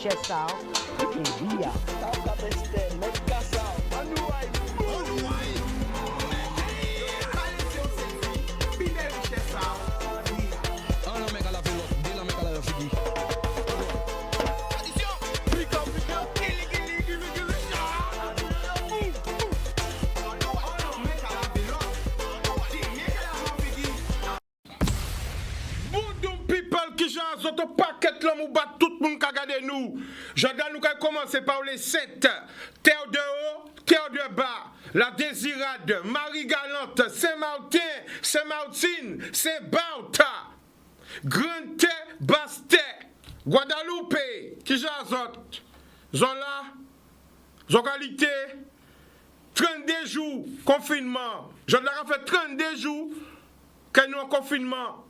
richesse ça, et bien. Auto paquet l'homme ou bat tout le monde qui a regardé nous. Je dois nous commencer par les 7. Terre de haut, terre de bas. La Désirade, Marie-Galante, Saint-Martin, Saint-Martine, Saint-Bauta. Grande Basté, Guadeloupe, qui j'azote. Zola, Zogalité, 32 jours, confinement. Je dois faire 32 jours que nous en confinement.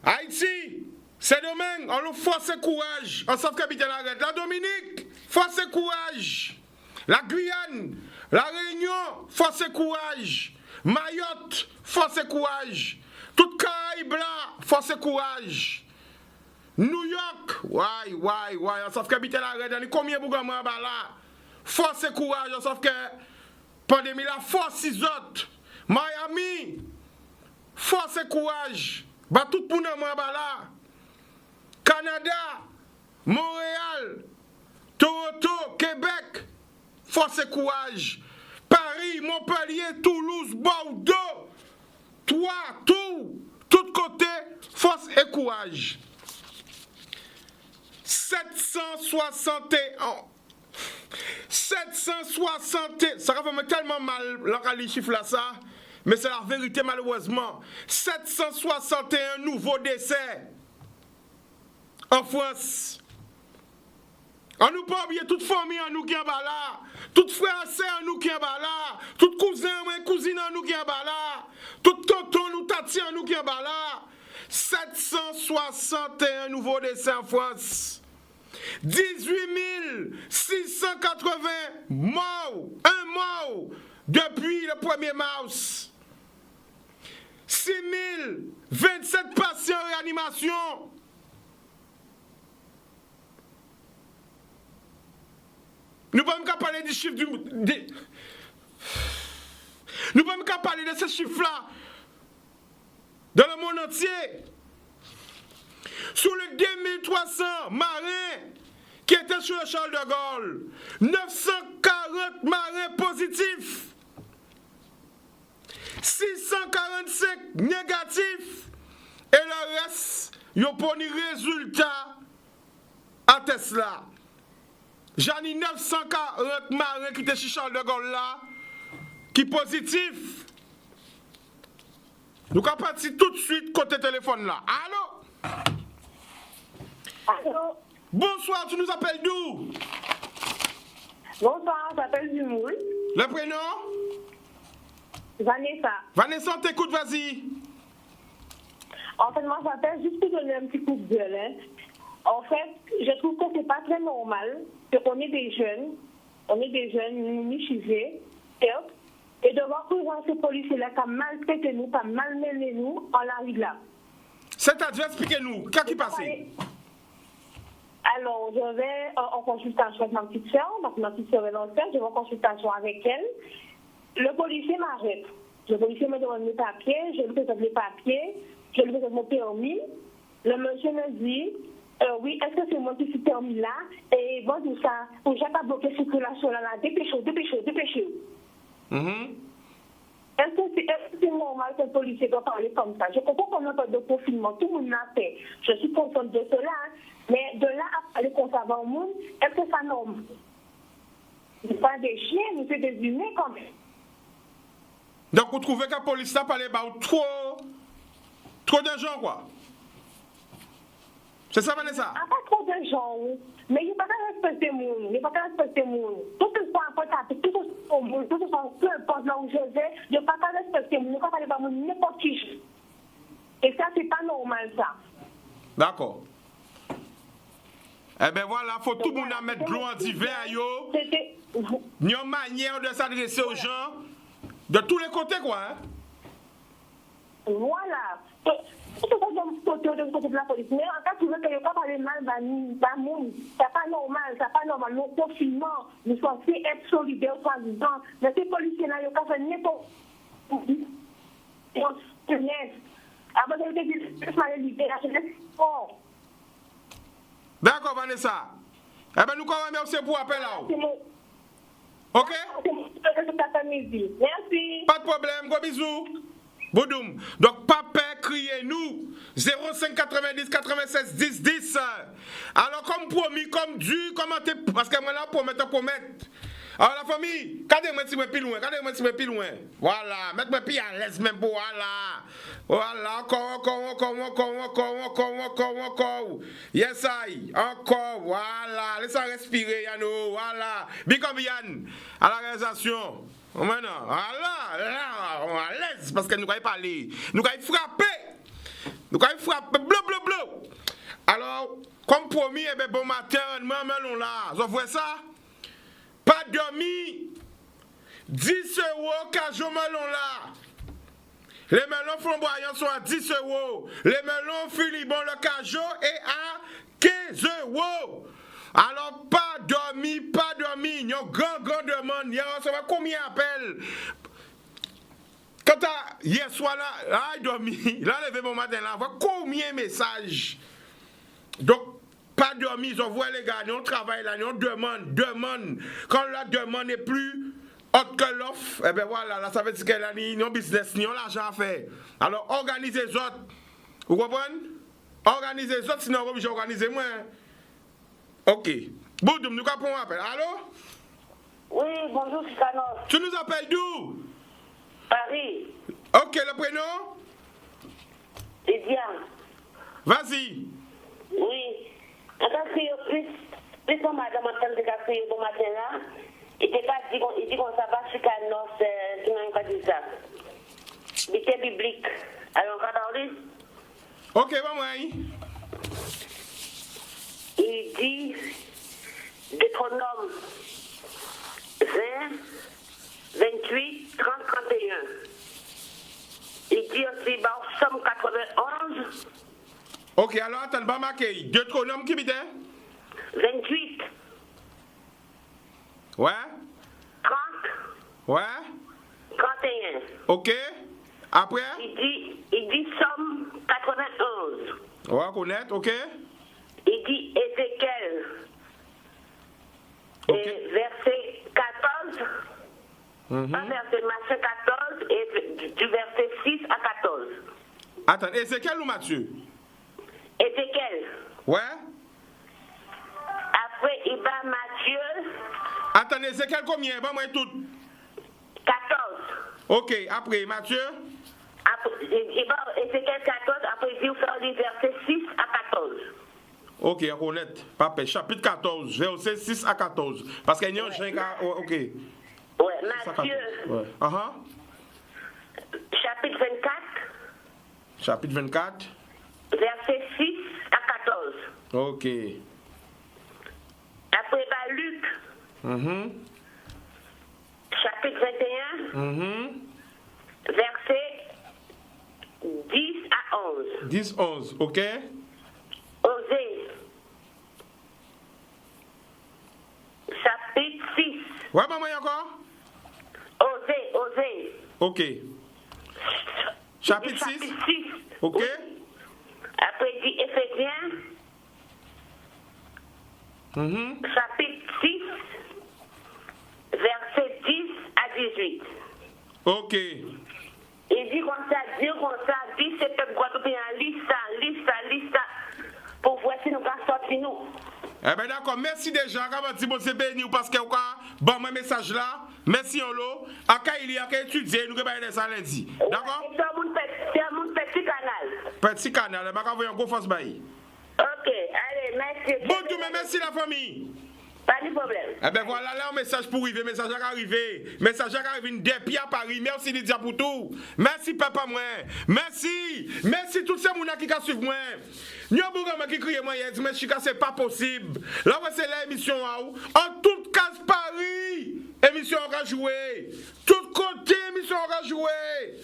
Haïti, c'est demain, on nous force courage. On s'en capitaine arrête. La Dominique, force courage. La Guyane, la Réunion, force courage. Mayotte, force courage. Toute Caraïbe là, force courage. New York, on s'en capitaine arrête. On combien de bougamans là? Force courage, on s'en que pandémie la force is autres. Miami, force courage. Bah tout le monde là. Canada, Montréal, Toronto, Québec, force et courage. Paris, Montpellier, Toulouse, Bordeaux, tout côté, force et courage. 760, ça va faire tellement mal, les chiffres là, ça. Mais c'est la vérité malheureusement. 761 nouveaux décès en France. On nous pas oublier toute famille en nous qui en bas là. Toute frère en nous qui en bas là. Toute cousin ou cousine en nous qui en bas là. Toute tonton ou tati en nous qui en bas là. 761 nouveaux décès en France. 18 680 morts. Un mort depuis le 1er mars. 6027 patients en réanimation. Nous ne pouvons pas parler du chiffre Nous ne pouvons pas parler de ces chiffres-là dans le monde entier. Sur les 2300 marins qui étaient sur le Charles de Gaulle, 940 marins positifs. 645 négatifs et le reste, ils ont pas de résultat à Tesla. J'en ai 940 marins qui étaient chez Charles de Gaulle là, qui positifs. Nous allons partir tout de suite côté téléphone là. Allô? Allô? Bonsoir, tu nous appelles d'où? Bonsoir, je m'appelle Dumoul. Le prénom? Vanessa. Vanessa, on t'écoute, vas-y. En fait, moi, j'appelle juste pour donner un petit coup de gueule. Hein. En fait, je trouve que c'est pas très normal qu'on ait des jeunes michivés, et de voir que ces policiers-là qui maltraitent nous, qui malmené nous, on arrive là. C'est-à-dire, expliquez-nous, qu'est-ce qui passe? Alors, je vais en consultation avec ma petite soeur, ma petite soeur est l'ancienne, je vais en consultation avec elle. Le policier m'arrête. Le policier me demande mes papiers, je lui présente les papiers, je lui présente mon permis. Le monsieur me dit, oui, est-ce que c'est moi qui suis permis là? Et bon, tout ça, pour j'ai pas bloqué circulation là, dépêchez-vous. Est-ce que c'est normal que le policier doit parler comme ça? Je comprends qu'on n'a pas de confinement, tout le monde l'a fait. Je suis consciente de cela, mais de là à parler comme ça dans le monde, est-ce que ça normal? C'est pas des chiens, mais c'est des humains quand même. Donc vous trouvez que la police n'a pas les balles trop de gens quoi? C'est ça, Vanessa? Pas trop de gens, mais il n'y a pas qu'à respecter le monde. Tout ce soit important, tout ce soit au monde, tout ce soit peu importe là où je vais, il n'y a pas qu'à respecter le monde, il n'y a pas qu'à aller par n'importe qui. Et ça, c'est pas normal, ça. D'accord. Eh bien voilà, il faut tout le monde mettre de l'eau en divers, yo. Il y a une manière de s'adresser aux gens de tous les côtés, quoi. Hein? Voilà. de la police. Mais en cas où il n'y a pas parlé mal, c'est pas normal. Le confinement, nous sommes censés être solidaires, soi-disant. Mais ces policiers-là, ils n'ont pas fait n'importe quoi. Avant de dire, la jeunesse, fort. D'accord, Vanessa. Eh bien, nous remercions pour l'appel là. Ok? Merci. Pas de problème, gros bisous. Boudoum. Donc, papa, criez-nous. 05 90 96 10 10. Alors, comme promis, comme dû, commentez. Parce que moi là, pour mettre. Alors, la famille, regardez-moi si je suis plus loin. Voilà, mettez-moi plus à l'aise même pour voilà. Voilà, encore. Yes, I. Encore, voilà. Laissez respirer, Yano. Voilà. Become Yann, à la réalisation. Maintenant, voilà, on est à l'aise parce que nous allons parler. Nous allons frapper. Bleu. Alors, comme promis, eh bien, bon matin, nous allons là. Vous voyez ça? Pas dormi. 10 € cajou melon là. Les melons flamboyants sont à 10 €. Les melons filibon le cajou est à 15 €. Alors, pas dormi. Il y a grand demande. Il y a combien d'appels? Quand hier soir là, il dormi. Là, levé mon matin là, voir combien de messages. Donc, pas dormi, ils envoient les gars, on travaille là, on demande. Quand la demande n'est plus haute que l'offre, eh bien voilà, là, ça veut dire qu'elle a ni business, ni l'argent à faire. Alors, organisez les autres. Vous comprenez? Organisez les autres, sinon, on va organiser moi. Ok. Boudoum, nous avons un appel. Allô? Oui, bonjour, Sikanos. Tu nous appelles d'où? Paris. Ok, le prénom? Lydiane. Vas-y. Oui. En tant que plus on madame entend de café bon matin là, il dit qu'on ça va Sikanos, tu n'as pas dit ça. C'était biblique. Alors, on va parler. Ok, bon, moi. Il dit Deutéronome 20, 28, 30, 31. Il dit aussi Somme 91. Ok, alors attends, pas marqué. Deutéronome qui était? 28. Ouais. 30. Ouais. 31. Ok. Après? Il dit Somme 91. On va connaître, ok. Il dit Ézéchiel, Okay. Verset 14, pas verset Matthieu 14, et du verset 6 à 14. Attends, Ézéchiel ou Matthieu? Ézéchiel. Ouais. Après, il va Matthieu. Attends, Ézéchiel combien? Bon, moi tout. 14. Ok, après Matthieu? Après, il va Ézéchiel 14, après il dit faire les versets 6 à 14. Ok, on connaît. Papa, chapitre 14, verset 6 à 14. Parce qu'il y a un chien qui a... Ok. Ouais, Matthieu. Ouais. Chapitre 24. Chapitre 24. Verset 6 à 14. Ok. Après, bah, Luc. Chapitre 21. Verset 10 à 11. 10, 11, ok. Osée. Chapitre 6. Ouais, maman, encore? Osée. Ok. Chapitre 6. 6. Ok. Oui. Après, il dit Éphésiens. Chapitre 6. Verset 10 à 18. Ok. Il dit comme ça, dit c'est peuple Guadeloupéen, lista, pour voir si nous pouvons sortir nous. Eh bien d'accord, merci déjà, comment dire, bon, c'est béni, parce que, bon, mon message là, merci, on l'a, à quand il y a qu'à étudier, nous, que ça lundi. D'accord? C'est un petit canal. Petit canal, je vais envoyer un gros force bail. Ok, allez, merci. Bon, tout, mais merci la famille. Pas de problème. Eh bien voilà, là, un message pour arriver, message à arriver, depuis à Paris, merci Lydia pour tout. Merci papa moi, merci tous ces gens qui suivent moi. Nous avons qui crient moi, mais c'est pas possible. Là, c'est l'émission en toute case Paris, émission on va jouer. Tout côté, émission on va jouer.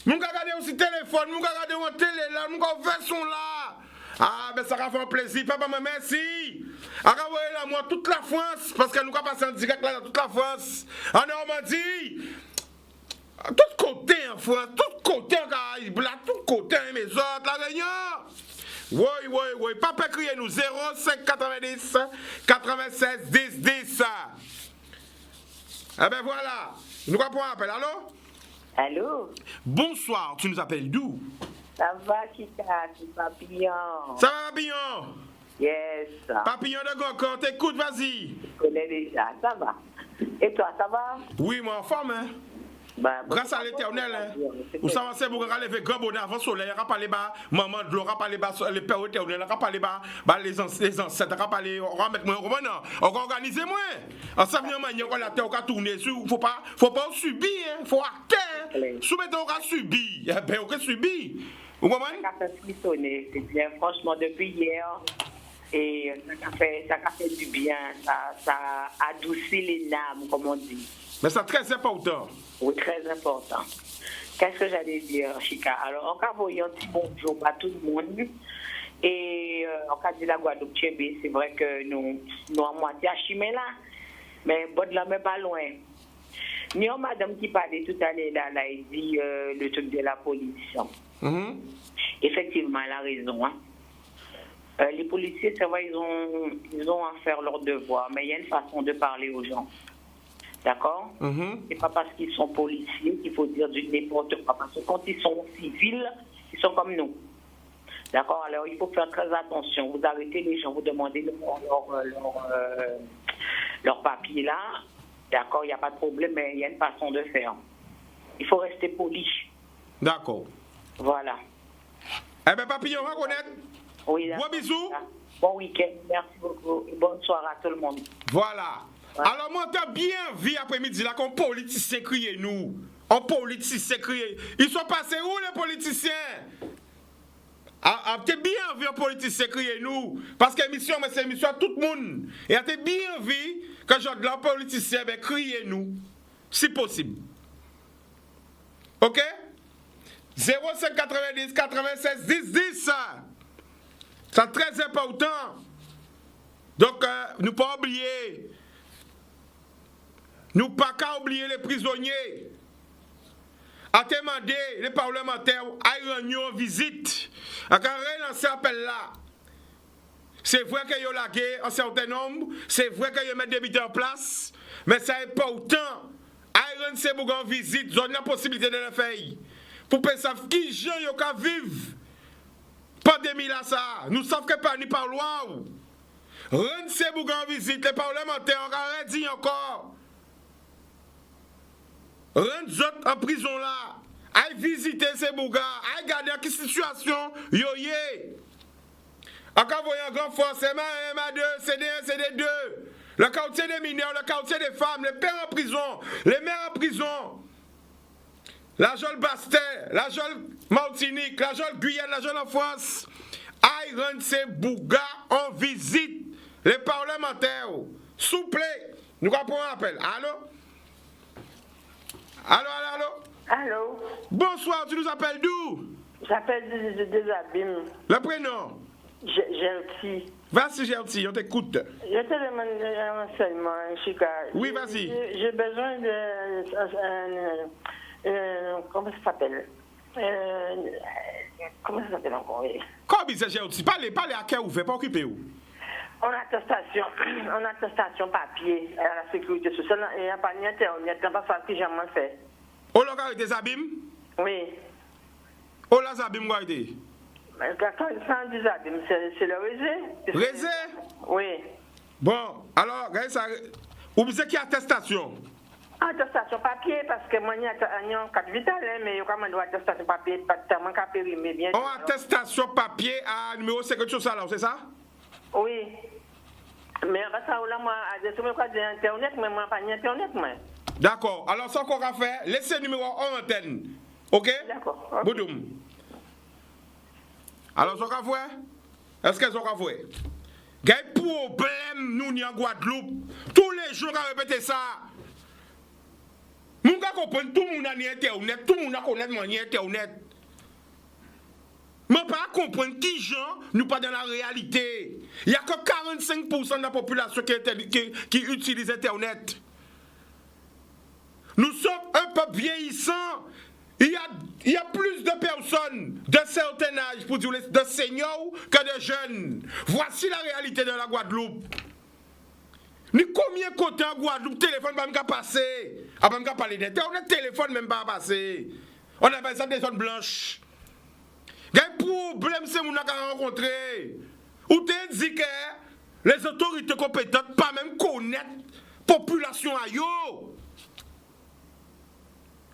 Nous regardons aussi téléphone, nous regardons en télé là, nous regardons version là. Ah, ben ça va faire plaisir, papa, merci. Envoyez là, moi, toute la France, parce que nous allons passer en direct là dans toute la France, en Normandie. Tout côté en France, tout côté en Caraïbes, là, tout côté en mes autres, la Réunion. Oui, papa criez nous 05 90 96 10 10. Eh ben voilà, nous allons prendre un appel, allô? Allô? Bonsoir, tu nous appelles d'où? Ça va, Kika, c'est Papillon. Ça va, Papillon? Yes. Papillon de Goncourt, t'écoute, vas-y. Je connais déjà, ça va. Et toi, ça va? Oui, moi en forme, hein? Bah, Grâce à l'éternel, hein? Vous savez, c'est pour lever grand bonheur avant le soleil, on va parler bas, maman de l'eau, on va parler bas, les pères éternels, on va parler bas, les ancêtres, on va parler, on va mettre moi, on va organiser moi. En savoir manière, on la terre, on va tourner, faut pas subir, hein? Faut acter, soumettre, on va subir, ben, on va subir. Vous comprenez? Ça a fait frissonner, c'est bien, franchement, depuis hier, et ça a fait du bien, ça a adouci les larmes, comme on dit. Mais c'est très important. Oui, très important. Qu'est-ce que j'allais dire, Chika? Alors, en cas voyant un petit bonjour à tout le monde, et en cas de la Guadeloupe, c'est vrai que nous à moitié à Chimé là, mais bon, de là, mais pas loin. Nous, madame qui parlait tout à l'heure, là, il dit le truc de la police. Effectivement, elle a raison. Hein. Les policiers, c'est vrai, ils ont à faire leur devoir, mais il y a une façon de parler aux gens. D'accord? C'est pas parce qu'ils sont policiers qu'il faut dire du n'importe quoi. Parce que quand ils sont civils, ils sont comme nous. D'accord? Alors, il faut faire très attention. Vous arrêtez les gens, vous demandez leur papier là. D'accord? Il n'y a pas de problème, mais il y a une façon de faire. Il faut rester poli. D'accord. Voilà. Eh bien, papillon, on va connaître. Oui, bon bisous. Bon week-end. Merci beaucoup. Et bonne soirée à tout le monde. Voilà. Ouais. Alors, moi, t'as bien vu après-midi là qu'on politicien crier nous. On politicien crier. Ils sont passés où les politiciens? T'as bien vu un politicien crier nous. Parce que l'émission, c'est l'émission à tout le monde. Et t'as bien vu que genre de politicien ben, crier nous. Si possible. Ok? 05 90 96 10 10. C'est très important. Donc, nous pas oublier. Nous pas qu'à oublier les prisonniers. À demander les parlementaires à rendre en visite. À relancer l'appel là. C'est vrai qu'il y a la guerre en certain nombre. C'est vrai qu'il y a des habitants en place. Mais c'est important. À rendre ces bougs en visite. Ils ont la possibilité de le faire. Pour savoir qui gens qui vivent. Pandémie là ça. Nous savons que pas ni par loi. Rendre ces bougs en visite. Les parlementaires ont dit encore. Rendre en prison là, aille visiter ces bougas, aille regarder en quelle situation yo yé. Encore voyant grand force, MA1, MA2, CD1, CD2, le quartier des mineurs, le quartier des femmes, les pères en prison, les mères en prison, la Jole Bastet, la Jole Martinique, la Jole Guyane, la Jole en France, aille rendre ces bougas en visite, les parlementaires. S'il vous plaît, nous allons un appel. Allô? Allô? Bonsoir, tu nous appelles d'où? J'appelle des abîmes. Le prénom? Gelti. Vas-y, Gelti, on t'écoute. Je te demande un renseignement, Chika. Oui, vas-y. J'ai besoin de... comment ça s'appelle? Comment ça s'appelle encore? Comment c'est Gelti? Parlez à cœur ouvert, pas occupé où? On a attestation papier à la sécurité sociale et il n'y a pas d'internet, il n'y a pas facile que j'ai fait. Oh, là, des abîmes? Oui. Oh, là, des abîmes, quoi, été? Quand il des abîmes, c'est le réseau. Réseau? Oui. Bon, alors, regardez ça. Vous dites qu'il y a attestation? Attestation papier, parce que moi, il y a un cadre vital, mais il y a quand même attestation papier, pas tellement qu'à périmé bien. Oh, attestation papier à numéro sécurité sociale, c'est ça? Oui. Mais ça, moi, je me crois Internet, mais moi, pas Internet, moi. D'accord. Alors, ça qu'on va faire, laissez le numéro en antenne. Ok? D'accord. Okay. Boudoum. Alors, ça qu'on va faire? Est-ce que ça qu'on va faire? Il y a un problème, nous, en Guadeloupe. Tous les jours, on va répéter ça. Nous comprenons tout le monde a internet, tout le monde a connaître internet. Mais pas comprendre qui gens nous pas dans la réalité. Il n'y a que 45% de la population qui utilise internet. Nous sommes un peuple vieillissant. Il y a plus de personnes de certain âge pour dire de seniors que de jeunes. Voici la réalité de la Guadeloupe. Ni combien de côté en Guadeloupe, téléphone pas même passer. Ah, même pas parler d'internet, téléphone même pas passer. On appelle ça des zones blanches. Il y a un problème, c'est mon a rencontré. Ou te dit que les autorités compétentes pas même connaître la population à yo.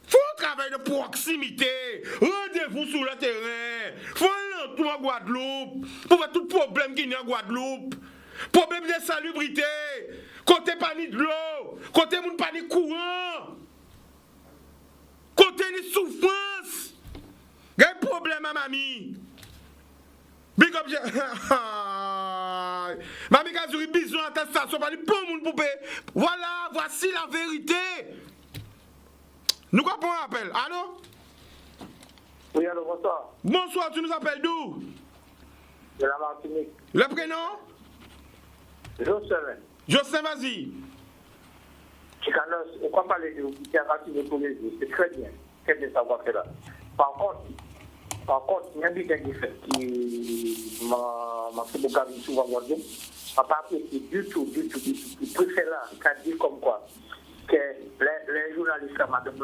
Faut un travail de proximité. Rendez-vous sur le terrain. Faut un entour en Guadeloupe. Pour voir tout problème qu'il y a en Guadeloupe. Problème de salubrité. Côté panique de l'eau. Côté moun panique courant. Côté ni souffrance. Il y a un problème à mamie. Big up. Mamie Kazuri, besoin d'attestation. Pas pour moun poupée. Voilà, voici la vérité. Nous comprenons un appel. Allô? Oui, allô, bonsoir. Bonsoir, tu nous appelles d'où? De la Martinique. Le prénom? Jocelyn. Jocelyn, vas-y. Chicanos, on ne peut pas parler de littérature de tous les jours. C'est très bien savoir faire là. Par contre, il y a un bitin qui m'a fait beaucoup de souvent Guadeloupe. Je n'ai pas apprécié du tout. Il préfère là, il a dit comme quoi que les journalistes, madame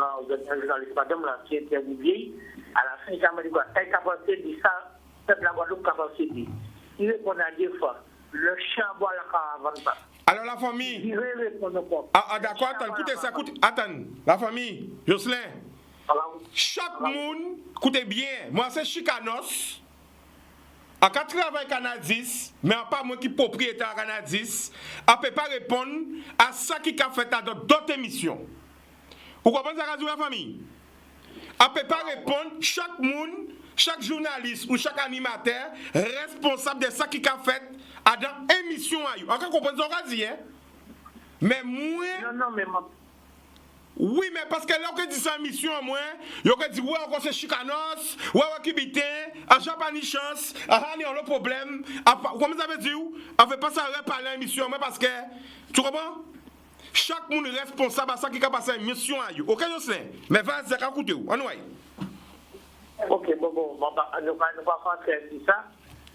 là, qui était oubliée, à la fin, il m'a dit quoi, t'as capacité de ça, peuple la Guadeloupe capacité. Il répond à deux fois, le chien boit la caravane pas. Alors la famille. Il répond quoi. Ah d'accord, attends, écoutez ça, attends. La famille, Jocelyn. Chaque monde, écoutez bien, moi c'est Chicanos. À 4 travail Canadis, mais pas moi qui propriétaire Canadis, à peut pas répondre à ça qui a fait dans d'autres émissions. Vous comprenez ça, la famille? À peut pas répondre chaque monde, chaque journaliste ou chaque animateur responsable de ça qui a fait dans émission. Vous comprenez ça, hein? Mais moi. Non, mais moi. Oui, mais parce que là, on dit ça en mission, moi, on dit, ouais, encore c'est Chicanos, ouais, qui bitin, à chaque pas ni chance, à on a le problème. Comment ça veut dire? On ne fait pas ça parler en mission, moi, parce que, tu comprends? Chaque monde est responsable à ça qui a passé en mission. Ok, je sais, mais vas-y, ça va écouter. On va. Ok, bon, nous va faire ça.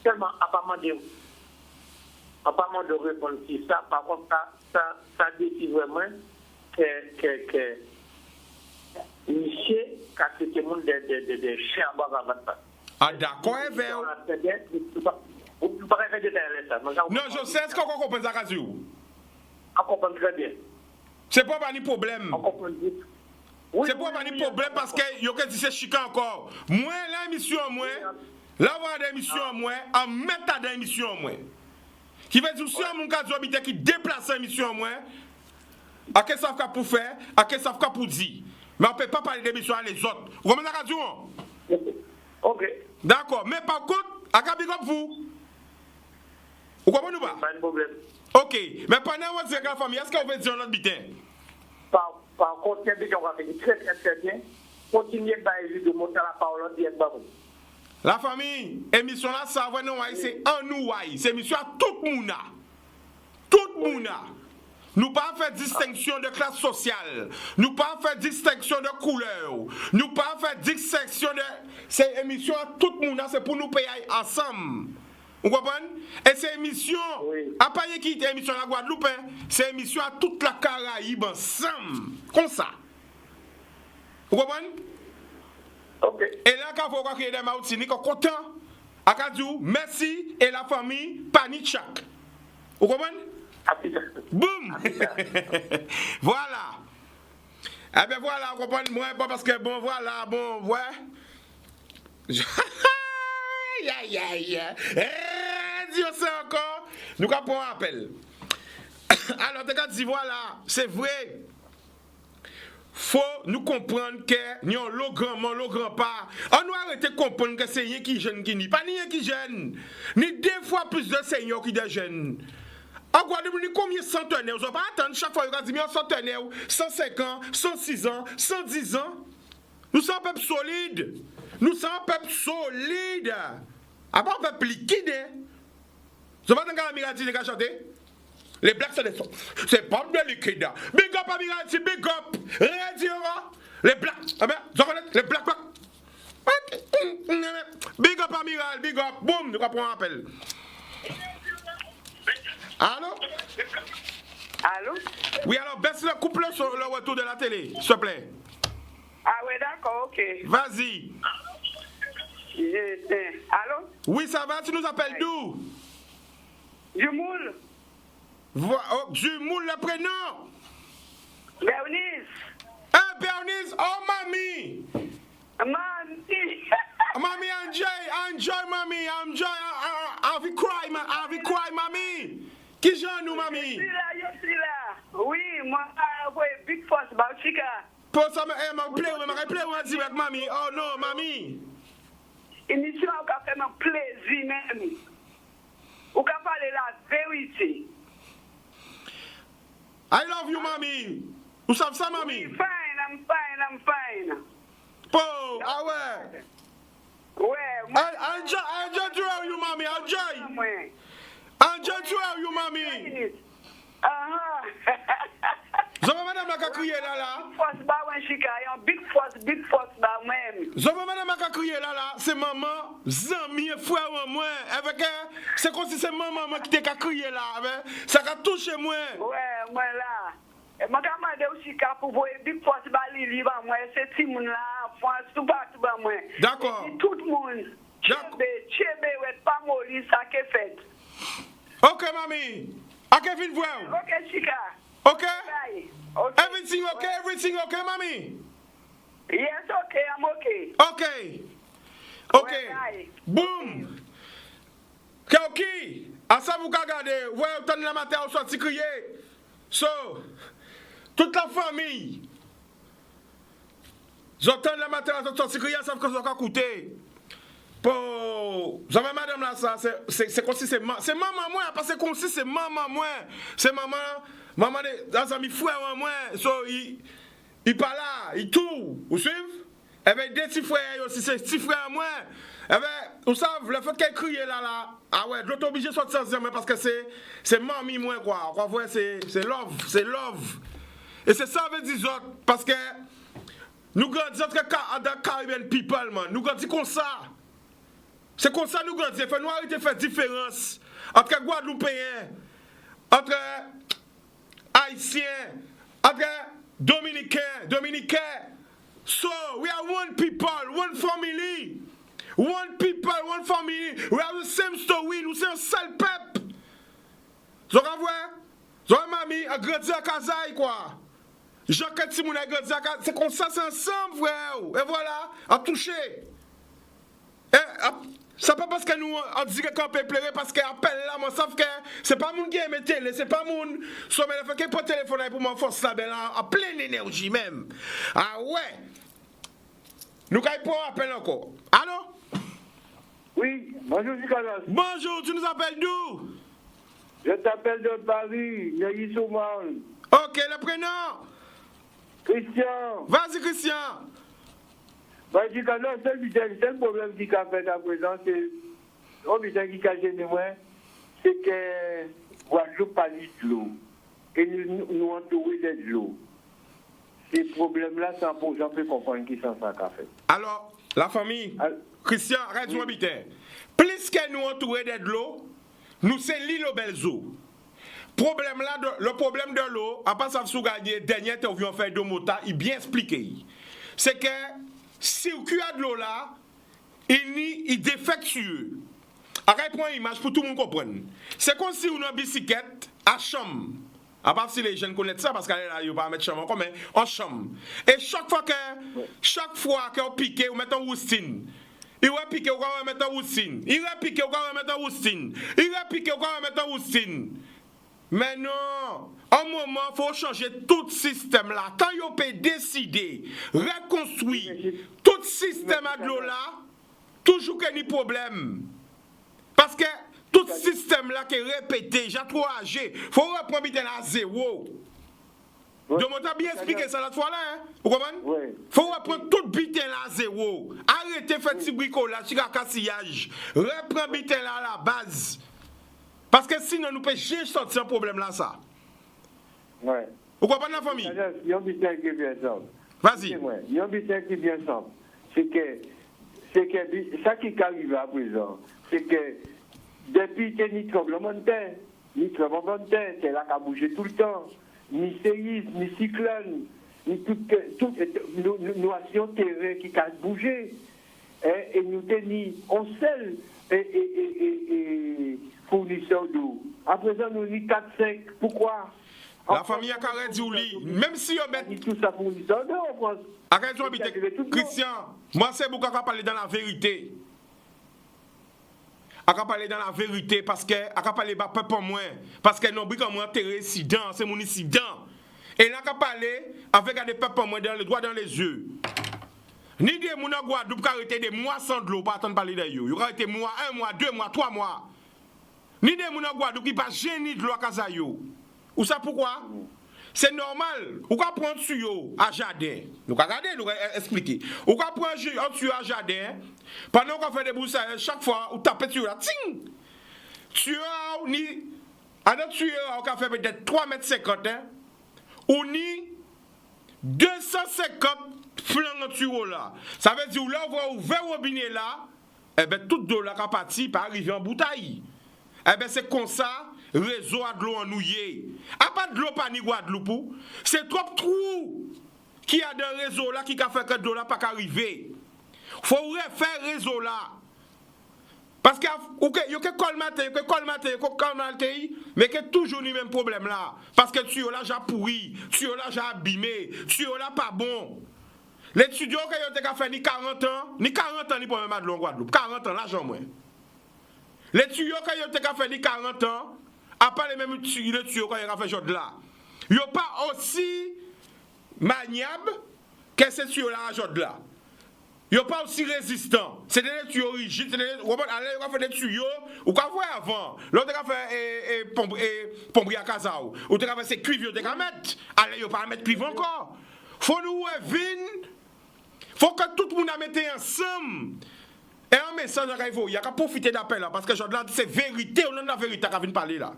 Seulement, apparemment de répondre sur ça, par contre, ça décide vraiment que monsieur, quand c'est le monde de chiens à boire avant ça. Ah, d'accord, Evel. Vous ne pouvez pas faire de ça. Non, je sais ce qu'on comprend ça, Kazou. On comprend très bien. C'est pas un problème. On comprend bien. C'est pas un problème parce que il y a dit c'est chican encore. Moi, l'émission, moi, là, on a des émissions, moi, en mettant des émissions, moi. Qui veut dire, si on a un cas qui déplace l'émission, moi, à quel ça pour faire, à quel ça pour dire. Mais on ne peut pas parler d'émission à les autres. Vous comprenez la radio? Ok. D'accord. Mais par contre, à quoi comme vous? Vous comprenez ou pas? Pas de problème. Ok. Mais pendant votre la famille, est-ce qu'on veut dire notre bitin? Par contre, il y a des gens qui sont très bien. Continuez de monter la parole directement. La famille, émission là, ça va nous, c'est un nous, c'est émission à tout le monde. Tout le monde. Nous pas faire distinction de classe sociale. Nous pas faire distinction de couleur. Nous pas faire distinction de... C'est émission à tout le monde, c'est pour nous payer ensemble. Vous comprenez? Et c'est émission, à pas qui est émission à la Guadeloupe, c'est émission à toute la Caraïbe ensemble. Comme ça. Vous comprenez? Ok. Et là, quand vous voyez des Martiniques, content, à Kazou, merci, et la famille, panichak. Vous comprenez? Boum! Voilà. Eh bien voilà, vous comprenez? Moi, parce que bon, voilà, bon, ouais. Aïe. Dieu sait encore. Nous avons un appel. Alors, tu dis, voilà, c'est vrai. Faut nous comprendre que nous avons le grand pas. On doit arrêter de comprendre que c'est rien qui jeune qui n'y. Pas rien qui jeune. Ni deux fois plus de seniors qui de jeunes. En Guadeloupe, combien de centenaires? Vous n'avez pas attendre chaque fois, vous avez dit, centenaires, 105 ans, 106 ans, 110 ans. Nous sommes un peuple solide. Nous sommes un peuple solide. À part un peuple liquide. Vous n'avez pas Amirati de chanter? Les blacks, c'est pas de liquide. Big up Amirati, big up. Radio. Les blacks. Ah ben, vous connaissez les blacks. Big up Amiral, big up. Boum, nous prendre un appel. Allô? Allô? Oui, alors baisse le couple sur le retour de la télé, s'il te plaît. Ah ouais, d'accord, ok. Vas-y. Allô? Oui, ça va, tu nous appelles d'où? Du moule? Du moule, le prénom? Bernice? Bernice, oh mamie! Mamie! Mommy, enjoy, mommy, enjoy. Have you cry, mommy? Qui j'en nous, mamie? Je suis là. Oui, moi, Big Force, Chica. Pour ça, je play en direct, mamie. Oh non, mamie. Émission, on a fait un plaisir, même. On a parlé la vérité. I love you, mommy. Vous savez ça, mamie? I'm fine. Oh, ah ouais. Ouais, enjoy to have you, mommy. Enjoy to have you, mommy. Zoma madame la crié là. Force ba wen Chica, big force ba même. Zoma madame la crié là, c'est maman, zami et frère moi avec c'est comme si c'est maman qui t'a crié là, ça a touché moi. Ouais, moi là. Et ma demandé aussi Chica pour voir big force ba Lili ba moi, c'est Timoun là, France tout partout ba moi. D'accord. Tout le monde. Chebe ouais pas moli ça qui fait. OK mamie. OK vite voir. OK Chica. OK? Okay. Everything okay, mommy? Yes, okay, I'm okay. Okay. Well, Boom. Kelki, à ça vous regardez, ouais, autant la matin on sorti crier. So, toute la famille. J'entends la matin on sorti crier, ça que ça va coûter. Pour jamais madame là ça c'est comme si c'est maman moi parce que comme si c'est maman moi. C'est maman des amis frères moi. So il pas là, il tout. Vous suivez? Eh ben des petits frères aussi c'est petits frères moi. Eh ben vous savez le fait qu'elle crie là. Ah ouais, je dois obligé de sortir ça parce que c'est mamie moi quoi. On voit c'est love. Et c'est ça veut dire autres parce que nous grandissons dans Caribbean people man. Nous grandissons comme ça. C'est comme ça nous grandissons. Fait nous arrêter de faire différence entre Guadeloupéens, entre Haïtiens, entre Dominicains. So we are one people, one family. One people, one family. We have the same story. Nous sommes un seul peuple. Vous avez mamie a grandi à Kazaï quoi. Jacques Timoun a grandi à Kazaï. C'est comme ça, c'est ensemble frère. Et voilà, à toucher. C'est pas parce que nous on dit qu'on peut pleurer parce qu'appelle là, moi savent que c'est pas moun qui aime télé, c'est pas moun. So mais il faut que pour téléphone pour moi force là en pleine énergie même. Ah ouais. Nous caille pour appel encore. Allô? Oui, bonjour Nicolas. Bonjour, tu nous appelles d'où? Je t'appelle de Paris, Neuilly Souman. OK, le prénom? Christian. Vas-y Christian. Bah, je dis que non, seul problème qui a fait à présent, c'est qui a gêné moi, c'est que Guadeloupe pas de l'eau. Et nous entourons de l'eau. Ces problèmes-là, c'est un peu, j'en peux comprendre qui sont ça qu'a fait. Alors, la famille, Christian, radio habitaire. Plus que nous entourons de l'eau, nous c'est l'île aux belles eaux. Le problème de l'eau, à part ça, vous regardez, dernière interview en fait de Mota, il bien expliqué. C'est que si vous avez de l'eau là, il est défectueux. Arrête pour une image pour tout le monde comprendre. C'est comme si on a une bicyclette à chambre. À part si les jeunes connaissent ça parce qu'elle est là, ils ne vont pas mettre chambre encore, mais en chambre. Et chaque fois qu'on pique, on met en roustine. Il va piquer, on va mettre en roustine. Il va piquer, on va mettre en roustine. Il va piquer, on va mettre en roustine. Mais non, à un moment, il faut changer tout le système là. Quand on peut décider, reconstruire tout le système à de l'eau là, toujours qu'il y a des problèmes. Parce que tout tout système là qui est répété, j'ai trop âgé. Faut reprendre biten à zéro. Donc, on t'a bien expliqué ça la fois là, hein? Vous comprenez? Oui. Faut reprendre tout biten là à zéro. Arrêtez de faire petit bricolage, petit cassillage. Reprendre biten là à la base. Parce que sinon, nous pouvons jamais sortir un problème là, ça. Ouais. Vous comprenez la famille? Il y a un butin qui est bien simple. Vas-y. Il y a un butin qui est bien simple. C'est que ça qui arrive à présent, c'est que depuis que ni tremblement de terre, c'est là qui a bougé tout le temps. Ni séisme, ni cyclone, ni toute notion terrain qui a bougé. Et nous tenons en seul et fournisseur d'eau. À présent, nous avons 4-5. Pourquoi? La famille a carré du lit. Même si on met tout ça fournisseur d'eau en France. Christian, moi c'est beaucoup à parler dans la vérité. À parler dans la vérité parce que à parler pas peuple moins parce que non brique moi terre incident, c'est mon incident. Et là à parler avec des peuples moins dans les doigts dans les yeux. Ni des moun en Guadeloupe qui arrêté des mois sans de l'eau, pas attendre parler de yo. Yo arrêté mois, 1 mois, 2 mois, 3 mois. Ni des moun en Guadeloupe qui pas génie de l'eau à Kazayo. Ou ça pourquoi? C'est normal. Ou ka prendre tuyau à jardin. Nous ka regarder, nous expliquer. Ou ka prendre un tuyau à jardin. Pendant qu'on fait des broussailles, chaque fois ou taper tuyau là, ting. Tuyau ni à notre tuyau on ka fait peut-être 3,50 m ou ni 250 flancs de tuyau là. Ça veut dire là on va ouvrir le robinet là, et ben toute de là qui parti par arriver en bouteille. Eh ben c'est comme ça, réseau a de l'eau ennuyé. A pas de l'eau pas ni Guadeloupe. C'est trop trou qui a dans réseau là qui a fait que de l'eau là pas arriver. Faut refaire réseau là. Parce que y a que colmater, mais que toujours le même problème là. Parce que tuyau là j'ai pourri, tuyau là j'ai abîmé, tuyau là pas bon. Les studios qui ont fait ni 40 ans, ni pour même de l'eau en Guadeloupe. 40 ans l'argent moins. Les tuyaux qui ont fait 40 ans, à part les mêmes tuyaux qui ont fait aujourd'hui là, ils ne sont pas aussi maniables que ces tuyaux là aujourd'hui là. Ils ne sont pas aussi résistants. C'est des tuyaux rigides, on a fait des tuyaux, ou qu'on voit avant. L'autre a fait pomperie à Kazao, ou tu as fait ces cuivres, tu as mettre. Allez, ils ne pas mettre cuivre encore. Faut nous faut que tout le monde mette ensemble. Et un message il y a qu'à profiter d'appel là, parce que c'est vérité, on a la vérité à venir parler là.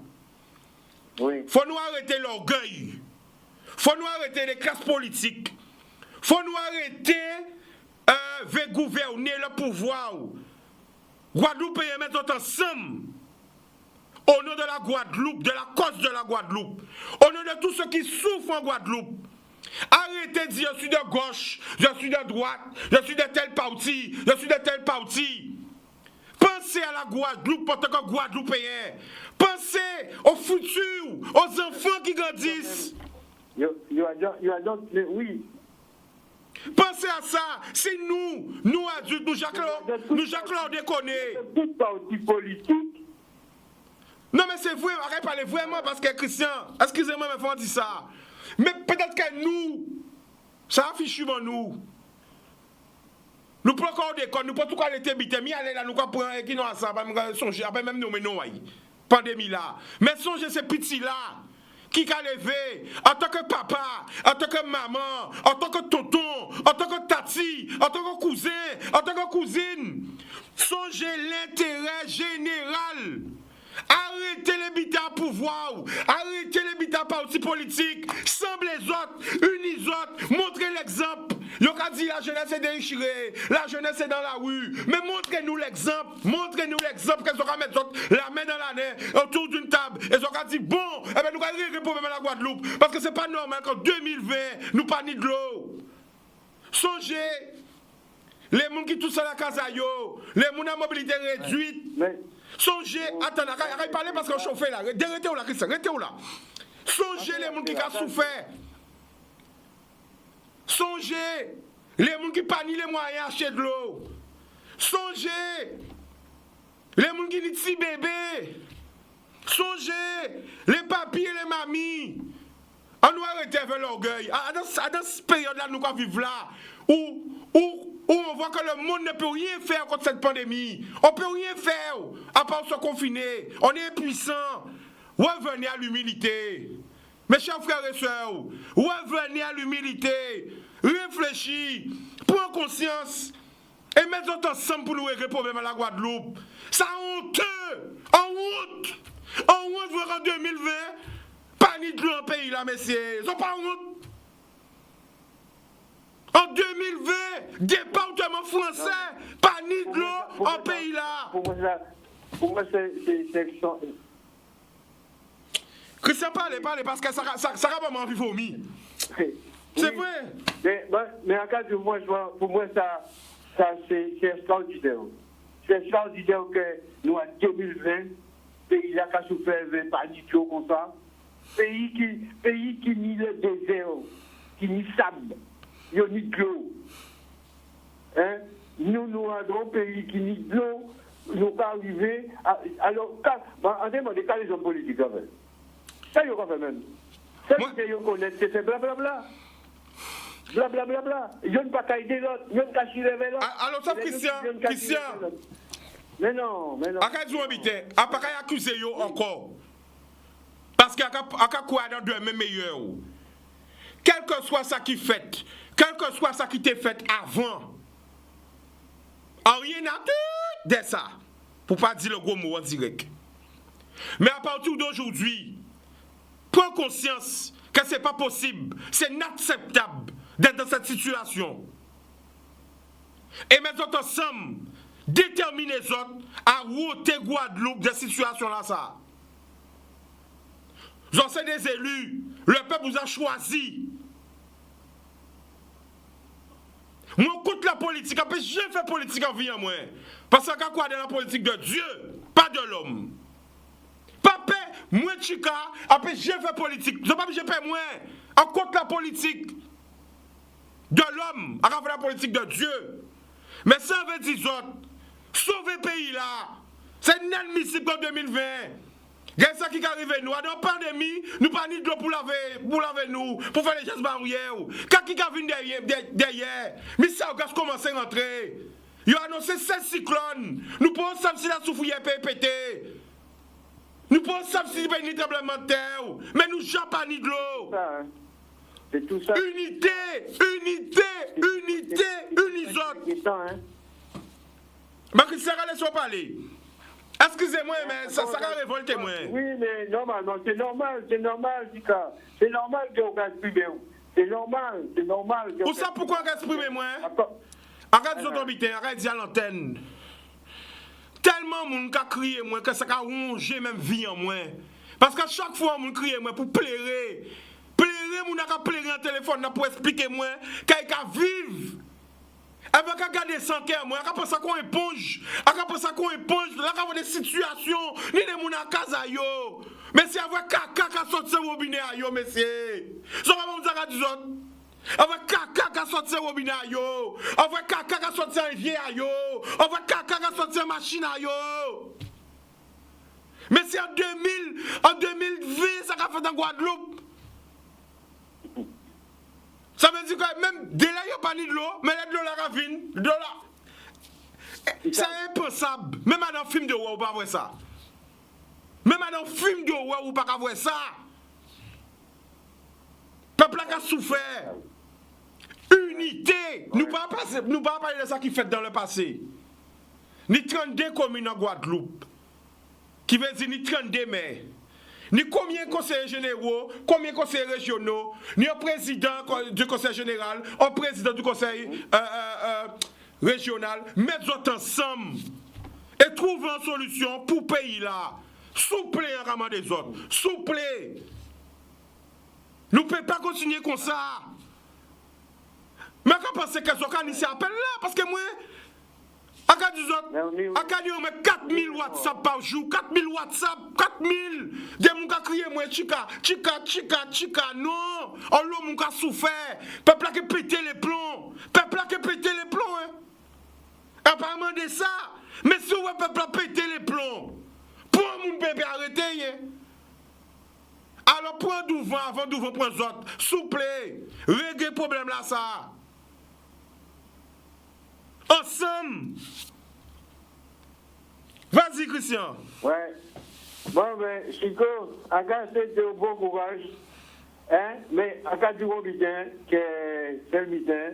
Oui. Faut nous arrêter l'orgueil. Faut nous arrêter les classes politiques. Faut nous arrêter de gouverner le pouvoir. Guadeloupe et mettre ensemble. Au nom de la Guadeloupe, de la cause de la Guadeloupe. Au nom de tous ceux qui souffrent en Guadeloupe. Arrêtez de dire je suis de gauche, je suis de droite, je suis de tel parti, je suis de tel parti. Pensez à la Guadeloupe en tant que Guadeloupéen. Pensez au futur, aux enfants qui grandissent. Oui. Pensez à ça. C'est nous adultes, nous Jacques-Claude déconner. Tout parti politique. Non mais c'est vrai, arrête de parler vraiment parce que Christian, excusez-moi mais faut dire ça. Mais peut-être que nous, ça affiche sur nous. Nous prenons encore des comptes, nous prenons tout cas les tébités, mais allez là, nous prenons qui nous ensemble, songer, après même nous, mais non, pandémie là. Mais songez ces petits-là, qui a levé, en tant que papa, en tant que maman, en tant que tonton, en tant que tati, en tant que cousin, en tant que cousine. Songez l'intérêt général. Arrêtez les bitas à pouvoir, arrêtez les bitas partis politiques, semblez les autres, unis les autres, montrez l'exemple. Yo ka dit la jeunesse est déchirée, la jeunesse est dans la rue, mais montrez-nous l'exemple qu'elles ont mettre la main dans la nez autour d'une table et ils ont dit bon, eh ben nous allons régler le problème à la Guadeloupe parce que c'est pas normal qu'en 2020 nous pas ni de l'eau. Songez. Les gens qui touchent à la casa, les gens à mobilité réduite. Songez, attendez, arrête de parler parce qu'on chauffe là. Arrêtez où là, Christian, arrêtez où là. Songez les gens qui ont souffert. Songez les gens qui n'ont pas ni les moyens d'acheter de l'eau. Songez les gens qui ont des petits bébés. Songez les papiers et les mamies. On doit arrêter avec l'orgueil. Dans cette période-là, nous vivons là, où où on voit que le monde ne peut rien faire contre cette pandémie. On ne peut rien faire à part se confiner. On est impuissant. Revenez à l'humilité. Mes chers frères et sœurs, revenez à l'humilité. Réfléchis. Prends conscience. Et mettons ensemble pour nous régler le problème à la Guadeloupe. Ça honteux. En honte. En honte en 2020. Pas ni de l'eau en pays là, messieurs. Ils sont pas honte. En 2020, département français, pas ni de l'eau en pays là. Pour moi, c'est Christian, parlez, parce que ça va pas m'envie vomir. C'est vrai. Mais en cas de moi, pour moi, ça c'est extraordinaire. C'est extraordinaire que nous, en 2020, pays là qui a souffert pas du tout comme ça. Pays qui nie le désert, qui nie sable. Il y a ni de l'eau. Hein? Nous avons un pays qui nie de l'eau, nous pas arrivé. Alors, en termes de cas, les hommes politiques, quand même. Ça, il y a quand même. Ça, ils connaissent, c'est blablabla. Blablabla. Ils n'ont pas qu'à aider l'autre, ils n'ont qu'à chier l'autre. Alors, ça, Christian. Mais non. Après, vous habitez, après, accuser encore. Parce qu'il y a quoi dans deux mêmes meilleurs. Quel que soit ça qui fait, quel que soit ça qui t'est fait avant, rien n'a tout de ça. Pour pas dire le gros mot en direct. Mais à partir d'aujourd'hui, prends conscience que ce n'est pas possible, c'est inacceptable d'être dans cette situation. Et mettons ensemble, déterminer les autres à ôter Guadeloupe de cette situation-là. Ça. Vous êtes des élus, le peuple vous a choisi. Moi, contre la politique, après, j'ai fait politique en vie en moi. Parce que quoi dans la politique de Dieu, pas de l'homme. Papa, moi, chica, après, j'ai fait politique. Je ne sais pas si j'ai fait moi. En contre la politique de l'homme, à la politique de Dieu. Mais ça veut dire autres, sauver le pays là, c'est inadmissible en 2020. Qu'est-ce ça qui arrive nous? Dans la pandémie, nous pas ni de l'eau pour laver nous, pour faire les gestes barrières. Quand qui vient derrière, mais ça, regarde commencer à rentrer. Ils ont annoncé 16 cyclones. Nous pensons si la souffrière peut péter. Nous pensons si il y a un tremblement de terre. Mais nous n'avons pas ni de l'eau. C'est tout ça. Unité, unisone. Mais Christian, laisse-moi parler. Excusez-moi, mais ça va révolter moi. Oui, mais normalement, c'est normal, Tika. C'est normal qu'on gaspille. C'est normal. Pour ça, pourquoi on gaspille moi? Arrête de t'embêter, arrête de dire à l'antenne. Tellement de gens qui crient moi que ça a rongé même vie en moi. Parce qu'à chaque fois, on crie moi pour plairer. Plairer, on a plairer en téléphone pour expliquer moi qu'il y a vivre. Avec un gars de santé, moi, après ça qu'on éponge, là, qu'on des situations, ni des gens à casa, yo. Mais c'est avec caca qui a sorti le robinet, yo, messieurs. Ça va vous dire à des autres. Avec caca qui a sorti le robinet, yo. Avec caca qui a sorti un rivière, yo. Avec caca qui a sorti une machine, yo. Mais c'est en 2020, ça a fait dans Guadeloupe. Ça veut dire que même dès là, il n'y a pas ni de l'eau, mais il y a de l'eau la ravine, de l'eau là. C'est impensable. Même dans un film de roi, on ne peut pas voir ça. Même dans un film de roi, on ne peut pas voir ça. Le peuple a souffert. Unité. Nous ne pouvons pas parler de ça qui fait dans le passé. Ni 32 communes en Guadeloupe. Qui veut dire ni 32 maires. Ni combien de conseillers généraux, combien de conseillers régionaux, ni un président du conseil général, un président du conseil régional, mettons ensemble et trouvons une solution pour le pays là. Souple en ramant des autres. Souple. Nous ne pouvons pas continuer comme ça. Mais quand on pense que ce qu'on ici appelle là, parce que moi, à 4000 WhatsApp par jour, 4000 WhatsApp, 4000. Des gens qui crient, moi, chica, non. On l'a mon cas souffert. Peuple qui pété les plombs. Hein. Apparemment de ça. Mais si on peuple a pété les plombs, pour mon bébé arrêter, hein. Alors, prends du vent avant de vous prendre autres. S'il vous plaît, réglez le problème là, ça. ensemble. Vas-y, Christian. Ouais. Bon, ben, Chico, à cas c'est un bon courage. Hein? Mais à cas du Robitin, qui est seul mitin,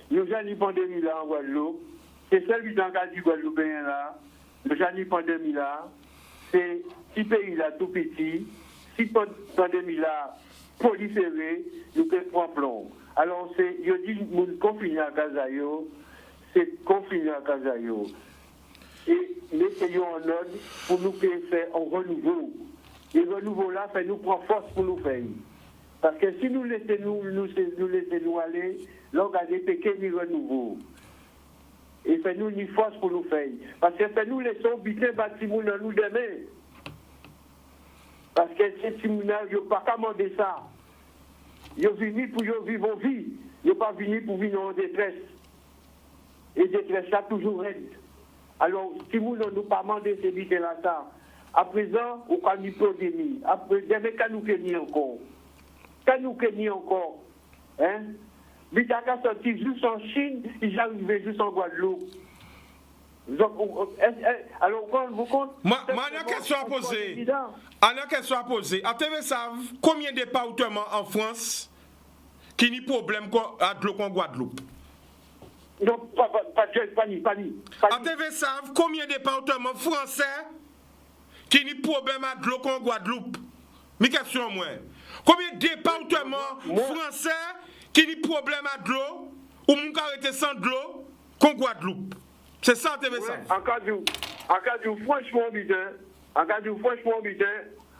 nous avons une pandémie là en Guadeloupe. C'est seul mitin qui a dit Guadeloupéen là. Nous avons une pandémie là. C'est petit pays là, tout petit. Si pandémie là, proliférée, nous pouvons prendre plomb. Alors, c'est, je dis, nous confinons à Kazayo, c'est confiner à Kazayo. Et mettez-nous en ordre pour nous faire un renouveau. Et le renouveau là, fait nous prendre force pour nous faire. Parce que si nous laissons aller, là, on a des péquets renouveau. Et fait nous ni force pour nous faire. Parce que fait nous laissons biter bâtiment dans nous demain. Parce que ces Timouna, ils n'ont pas commandé ça. Ils sont venus pour vivre en vie. Ils n'ont pas venu pour vivre en détresse. Et détresse, ça toujours aide. Alors, Timouna nous pas demandé ces bits-là, ça. À présent, on a une pandémie. Après, demain, quand nous gagnons encore. Quand nous gagnons encore. Hein? Bitaka sorti juste en Chine, ils arrivaient juste en Guadeloupe. Alors, vous comptez. Moi, on a une question à poser. On a une question à poser. À TV savent combien de départements en France qui n'ont problème à de l'eau en Guadeloupe? Non, pas ni. À TV savent combien de départements français qui n'ont problème à de l'eau en Guadeloupe? Mes questions, moi. Combien de départements français qui n'ont problème à de l'eau ou mon arrêté sans de l'eau qu'en Guadeloupe? C'est ça, TV savent. En cas de franchement bitin,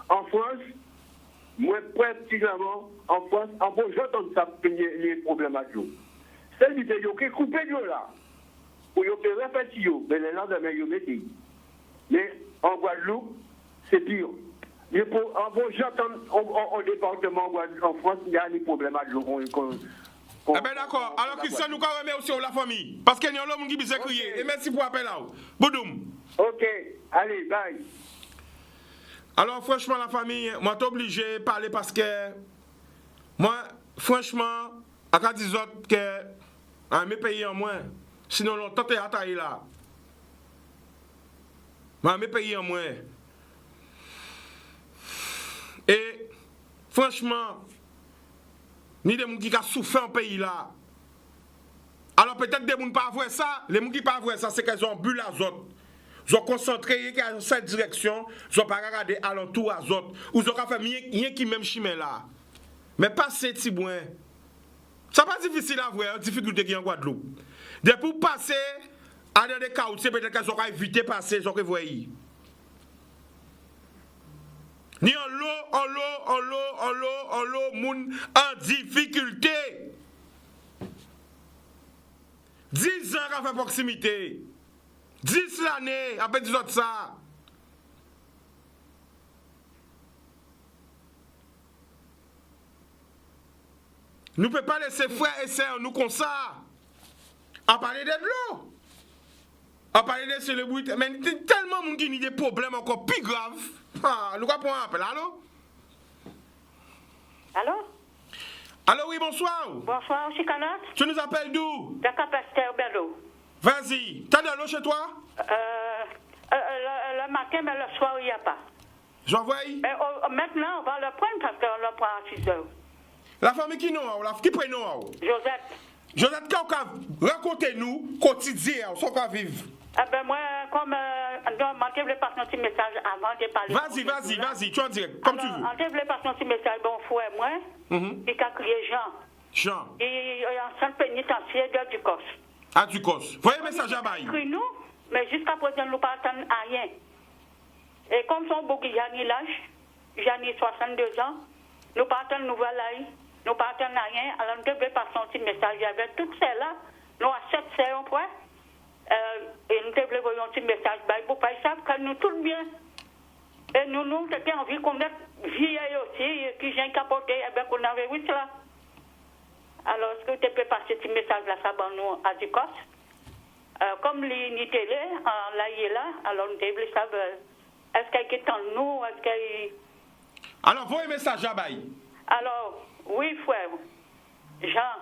en France, moi, pratiquement, en France, en bon, j'entends ça, les problèmes à l'eau. Celle qui est coupée de l'eau là, pour y répéter, mais les lendemains, ils mettent. Mais en Guadeloupe, c'est pire. En bon, j'entends en département en France, il y a des problèmes à l'eau. Eh bien d'accord. Alors Christian, nous remet aussi la famille. Parce qu'il y a l'homme qui peut crier. Et merci pour l'appel là. Boudoum. Ok, allez, bye. Alors franchement la famille, moi t'es obligé de parler parce que moi, franchement, à quand des autres que à mes pays en moins. Sinon longtemps t'es à taille là. Moi, mes pays en moins. Et franchement, ni des gens qui ont souffert en pays là. Alors peut-être des gens qui pas voir ça, les gens qui pas voir ça, c'est qu'ils ont bu l'azote. Ils ont concentré dans cette direction, ils ont pas regardé alentour azote. Ou ils ont fait rien qui même chemin là. Mais pas ces petits bois. Ça pas difficile à voir, difficulté qui en Guadeloupe. Depuis passer à des cas où c'est peut-être qu'ils ont évité passer, ils ont voyé. Ni en l'eau, moun en difficulté. 10 ans qu'a fait proximité. 10 l'année, après 10 autres ça. Nous ne pouvons pas laisser frères et sœurs nous comme ça. À parler de l'eau. À parler de célébrité. Mais il y a tellement de gens qui ont des problèmes encore plus graves. Ah, nous avons un appel. Allô? Allô? Allô, oui, bonsoir. Bonsoir, Chicanat. Tu nous appelles d'où? De Capesterre, Bello. Vas-y. T'as de l'eau chez toi? Le matin, mais le soir, il n'y a pas. J'envoie? Maintenant, on va le prendre parce qu'on le prend à 6 heures. La famille qui nous a, qui prend nous a? Josette. Josette, racontez-nous quotidien, on s'en vivre. Moi, comme je voulais passer un petit message avant de parler. Vas-y, tu en direct, comme tu veux. Je voulais passer un petit message, bon frère, moi, et qu'a crié Jean. Et en centre pénitentiaire de Ducos. À Ducos. Voyez le message à Baye. Nous, mais jusqu'à présent, nous ne partons à rien. Et comme son beau Yanni l'âge, Yanni 62 ans, nous partons nouvelle âge, nous partons à rien. Alors, nous devons passer un petit message avec toutes celles-là. Nous acceptons un point. Et nous devons envoyer un petit message pour pas ça, que nous tout bien. Et nous avons envie qu'on ait vieilli aussi, qui j'ai capoté, et bien qu'on avait vu cela. Alors, est-ce que tu peux passer ce petit message-là, ça, nous, à Ducos? Comme l'unité là, il est là, alors nous devons savoir, est-ce qu'il est en nous, est-ce qu'il... Alors, voyez un message à Baye. Alors, oui, frère, Jean,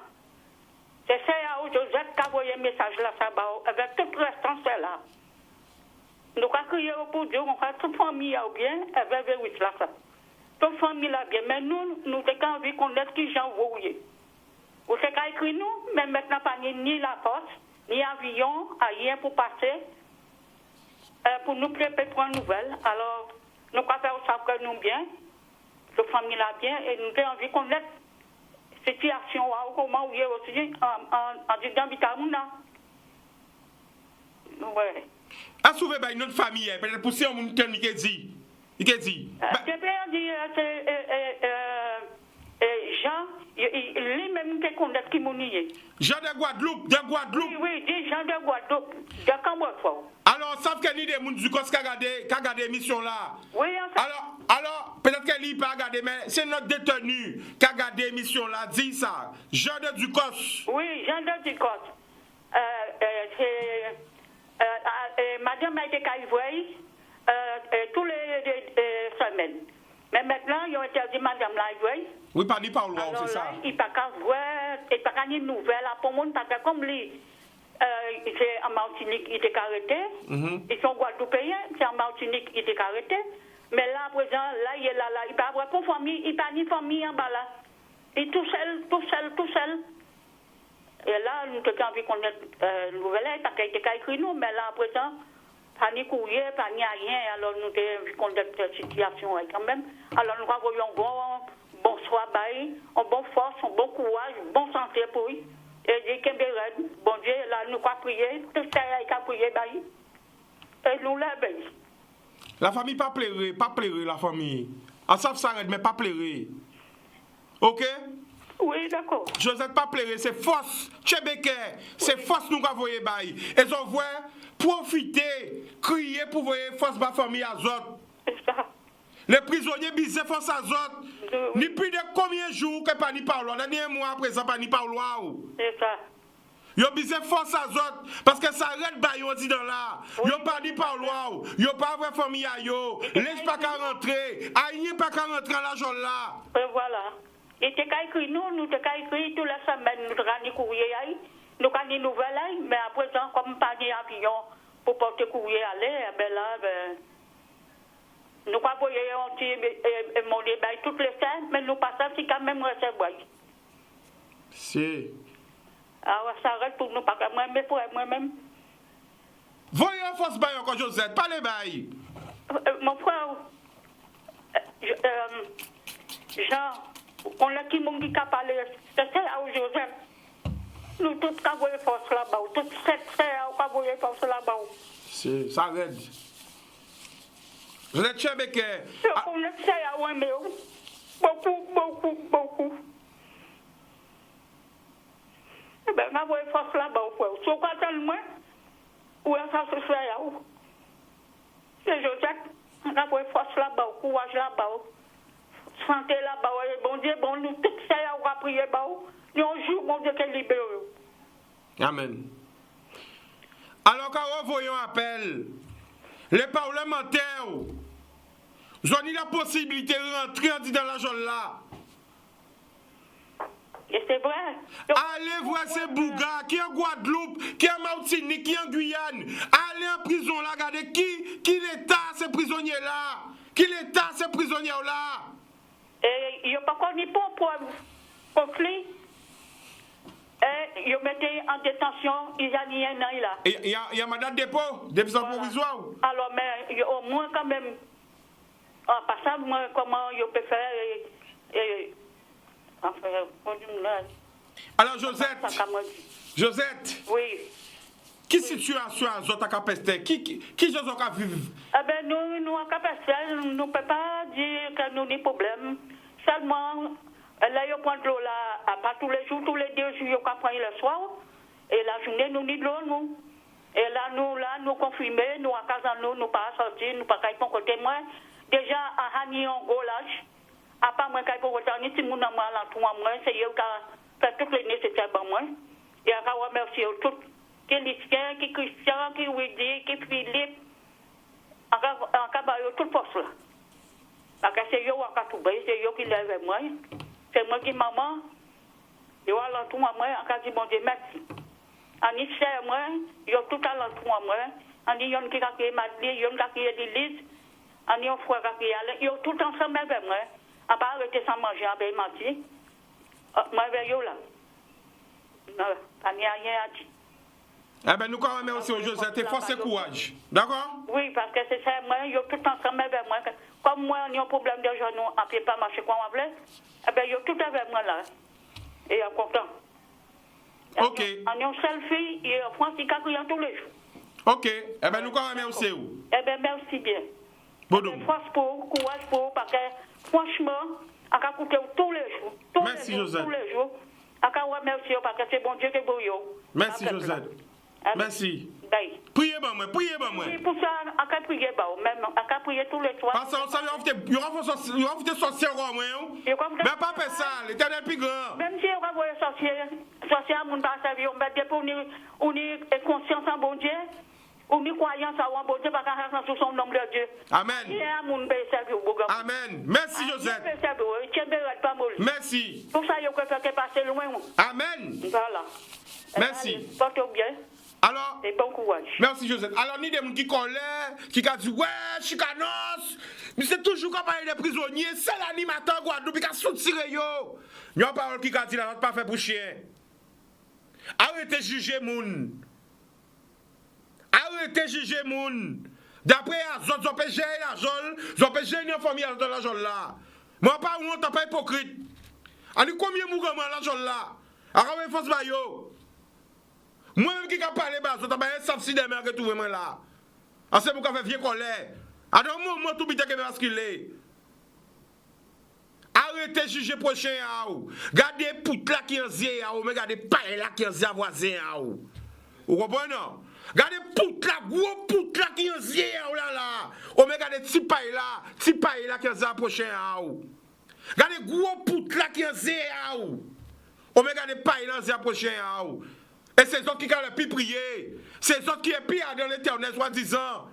C'est ça, Joseph qui a envoyé un message là, ça va, avec tout le restant, c'est là. Nous avons crié pour Dieu, on fait toute famille à bien, avec le là, ça. Toute famille là bien, mais nous avons envie qu'on ait qui gens voyés. Vous savez qu'à écrit nous, mais maintenant, pas ni la force, ni avion, rien pour passer, pour nous préparer pour une nouvelle. Alors, nous avons fait ça que nous bien, toute famille là bien, et nous avons envie qu'on ait situation comment où il y a aussi en disant vitamina. Ouais. À sauver notre famille, peut-être pour si on nous dit. Il dit. Jean, lui-même qui connaît qui m'a nié. Jean de Guadeloupe, Oui, Jean de Guadeloupe, de Cambodge. Alors, savent qu'il y a des gens qui ont regardé l'émission là. Oui, alors, peut-être qu'elle n'a pas regardé, mais c'est notre détenu qui a regardé l'émission là. Dis ça. Jean de Ducos. Oui, Jean de Ducos. Madame a été caïvoyée tous les semaines. Mais maintenant, ils ont interdit Madame Laïvoy. Oui, pas ni par loi, c'est ça. Il n'y a pas qu'à voir, il n'y a pas qu'à une nouvelle. Pour le monde, comme lui, c'est en Martinique, il était arrêté. Ils sont Guadeloupéens, c'est en Martinique, il était arrêté. Mais là, à présent, là, il est là, il n'y a pas de famille, il n'y a pas ni famille en bas là. Il est tout seul. Et là, nous avons envie qu'on ait une nouvelle, il n'y a pas été écrit nous, mais là, à présent, pas ni courrier, pas ni rien, alors nous avons vu qu'on a cette situation quand même. Alors nous avons un bon soir, une bonne force, un bon courage, une bonne santé pour lui. Et dit bon Dieu, là nous avons prié, tout ça a prié, et nous l'avons. La famille pas pleurer, la famille. En ça s'arrête, mais pas pleurer. Ok? Oui, d'accord. Joseph pas pleurer, c'est force. Tchébeke, c'est force nous avons voyé. Et on voit. Profiter, crier pour voir force ma famille à Zot. Les prisonniers bisent force à Zot. Ni plus de combien de jours que pas ni par loi. Dernier mois après ça pas ni par loi. C'est ça. Yo bisent force à Zot parce que ça arrête ba yo dit dans là. Yo pas ni par loi. Yo pas vraie famille à yo. Laisse pas qu'à rentrer. Aïe pas qu'à rentrer la journée là. Et voilà. Et t'es qu'à écrire nous t'es qu'à écrire toute la semaine nous t'as ni courrier aïe. Nous avons des nouvelles, mais à présent, comme pas d'avion pour porter courrier aller, nous avons envoyé un petit mon débat toutes les semaines, mais nous passons si quand même recevoir. Si. Alors, ça arrête pour nous, pas que moi, mais pour moi-même. Voyez en force, encore Joseph, pas les bails. Mon frère, Jean, on a qui m'a dit qu'à parler, c'est ça à Joseph. Nous tous avons force là-bas, toutes cette terre avons force là-bas. C'est ça aide. Vous êtes cher avec on est cher à un beaucoup. Eh bien, nous avons force là-bas. Si on attend moins, où est-ce que ça se fait là-haut? C'est Joseph, nous avons force là-bas, courage là-bas, santé là-bas. Bon Dieu, bon, nous tous ça on va prier là-bas. Nous jour, bon Dieu, qu'elle libère. Amen. Alors, quand nous voyons appel, les parlementaires, ils ont la possibilité de rentrer dans la zone là. Et c'est vrai. Allez voir ces bougas qui est en Guadeloupe, qui est en Martinique, qui est en Guyane. Allez en prison là, regardez qui l'État, ces prisonniers là. Qui l'État, ces prisonniers là. Et il n'y a pas connu pour conflit. Et ils mettaient en détention, ils n'ont rien là. Il y a mandat de dépôt provisoire. Alors, mais au moins quand même, en passant, comment ils peuvent faire. Alors, Josette. Oui. Qui situation à Zota Capestel? Qui Josota vivre? Eh bien, nous, à Capestel, nous ne pouvons pas dire que nous avons des problèmes. Seulement, là, ils prennent de l'eau là, pas tous les jours, tous les 2 jours, ils prennent le soir. Et la journée, nous avons de l'eau, nous. Et là, nous confirmons, nous, à Casano, nous pas sortir, nous pas qu'à y côté moi. Déjà, à Hani, en gros lâche. À part moi, quand on retourne, si nous avons moi, c'est eux qui fait toutes les nécessaires pour moi. Et à remercier tous qui Lucien, qui Christian, qui Widi, qui Philippe, en cabaret, toute force là. Parce que c'est eux qui ont tout c'est eux qui lèvent moi. C'est moi qui maman. Yo à l'entour moi, on a dit bon Dieu merci. Ani sœur moi, yo tout à l'entour moi. Ani yon qui a créé Madeleine, yon qui a créé l'église. Ani yon frère qui a créé aller, yo tout ensemble avec moi. À pas arrêter sans manger avec menti. Moi avec yo là. Non, pas ni rien à dire. Eh ben nous quand même aussi au Joseph, t'es force et courage. D'accord? Oui, parce que c'est ça, moi, yo tout ensemble avec moi. Comme moi, on a un problème d'argent, nous, on ne peut pas marcher comme on veut. Eh bien, yo tout avec moi là. Et on est content. Ok. On a une seule fille, et en France, il crié tous les jours. Ok. Eh ben nous quand même aussi où? Eh bien, merci bien. Bon, force pour, courage pour, parce que franchement, on a coûté tous les jours. Merci, Joseph. Tous les jours. On a merci parce que c'est bon Dieu qui est beau. Merci, Joseph. Merci. Priez pour moi, priez pour moi. Oui, pour ça, on a prié, même, on a prié tous les soirs. Parce que ça, il y aura fait sorcier au moins. Mais pas faire ça, l'Éternel plus grand. Même si on va sorcier à mon pas servir, on va dire pour on est conscience en bon Dieu, on est croyance en bon Dieu, parce qu'on a sous son nom de Dieu. Amen. Amen. Merci, Joseph. Merci. Pour ça, il faut faire passer loin. Amen. Voilà. Merci. Porte bien. Alors, et bon courage. Merci Joseph. Alors, ni des gens qui colèrent, qui disent ouais, chicanos, mais c'est toujours comme parler des prisonniers, c'est l'animateur Guadeloupe qui a soutenu yo. N'y a pas parole qui a dit la pas fait pour chien. Arrêtez de juger moun. Arrêtez de juger moun. D'après les autres, ils peuvent gérer l'argent, ils peuvent gérer une famille dans l'argent là. Moi, pas honte, pas hypocrite. Allez, combien de mouvements l'argent là? Arrêtez de faire ça yo. Moi-même qui a parlé, je ne sais pas si des mères que tout vraiment là. C'est pour qu'on fait vieux colère. Alors, moi, tout bité que basculer. Arrêtez de juger prochain. Gardez poutre là qui est en zé, mais gardez paille là qui est en zé voisin. Vous comprenez? Gardez poutre là, gros poutre là qui est en zé, là. Mais gardez petit paille là qui est en zé prochain. Gardez gros poutre là qui est en zé, mais gardez paille là qui est en zé prochain. Et c'est eux qui ont le plus prié. C'est eux qui ont pire dans l'éternel, soi-disant.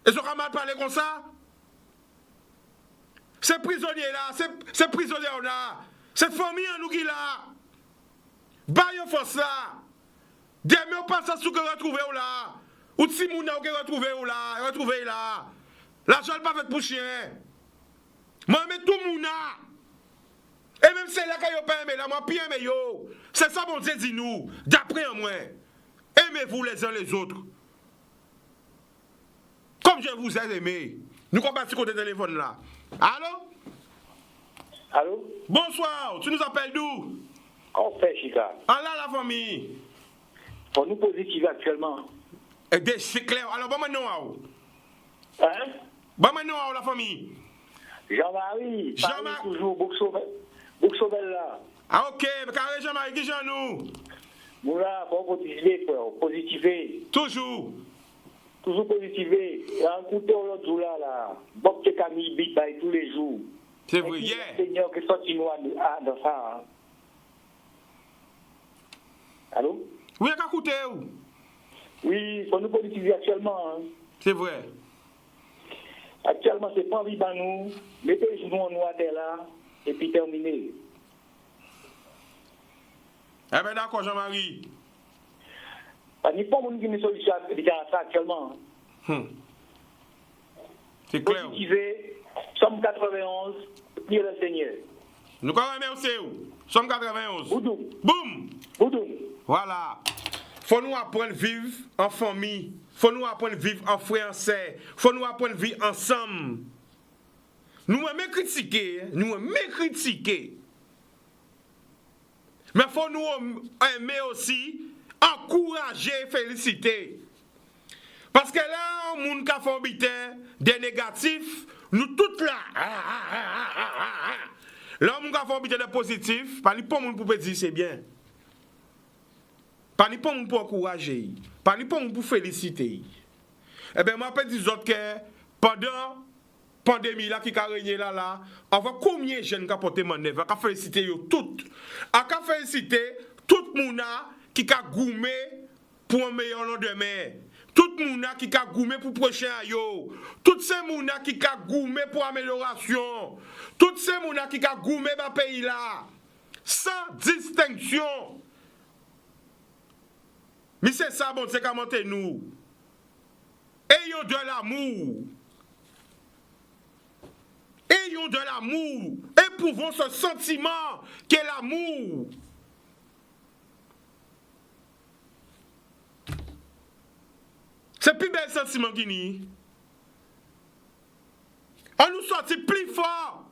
Et ils ont mal parlé comme ça. Ces prisonniers-là, ces prisonniers-là, cette famille en nous qui là. Baillons force là. Demain, on pense à ce que retrouver là. Ou si moun a retrouvé là. L'argent n'est pas fait pour chien. Moi, mais tout moun a. Et même c'est là qu'il n'y a pas aimé, là, moi, bien aimé, yo. C'est ça, mon Dieu, dit nous. D'après moi, aimez-vous les uns les autres. Comme je vous ai aimé. Nous combattons côté téléphone là. Allô? Allô? Bonsoir, tu nous appelles d'où? On fait, Chica. Ah là, la famille. Pour nous positiver actuellement. C'est clair. Alors, bon, maintenant, hein? Bon, maintenant, la famille. Jean-Marie. Jean-Marie. Toujours Bouxobel là. Ah, ok. Mais carré Jean-Marie, qui j'en nous? Moula, bon, positiver. Toujours. Toujours positiver. Il y a un coup de l'autre jour là. Bob Camille Big Bye tous les jours. C'est vrai, yeah. Seigneur qui sorti nous dans ça. Allô? Oui, il y a écouté où? Oui, il faut nous positiver actuellement. Hein. C'est vrai. Actuellement, c'est pas envie de nous. Mettez les genoux en noir là. Et puis terminé. Eh bien d'accord, Jean-Marie. Il n'y a pas de monde qui me solution à ça actuellement. C'est clair. Positiver, Somme 91, prier le Seigneur. Nous connaissons aussi où? Somme 91. Boudoum. Boum. Boudoum. Voilà. Faut nous apprendre à vivre en famille. Faut nous apprendre à vivre en frères et sœurs. Faut nous apprendre à vivre ensemble. Nous aimons critiquer. Mais il faut nous aimer aussi, encourager, féliciter. Parce que là, on monde qui a fait des négatifs, nous tous là. Là, on a fait des positifs, pas pour monde pour dire c'est bien. Pas pour monde pour encourager, pas pour monde pour féliciter. Eh bien, moi, je peux dire que pendant pandémie là qui a régné là, on voit combien de jeunes qui ont porté manœuvre, qui ont félicité toutes. On a félicité tout le monde qui a goumé pour un meilleur lendemain. Tout le monde qui a goumé pour prochain yo. Tout ces monde qui a goumé pour amélioration. Tout ces monde qui a goumé dans le pays là. sans distinction. Mais c'est ça, bon, c'est comment nous. Ayons de l'amour. Ayons de l'amour. Éprouvons ce sentiment qu'est l'amour. C'est le plus bel sentiment qui n'y. On nous sortit plus fort.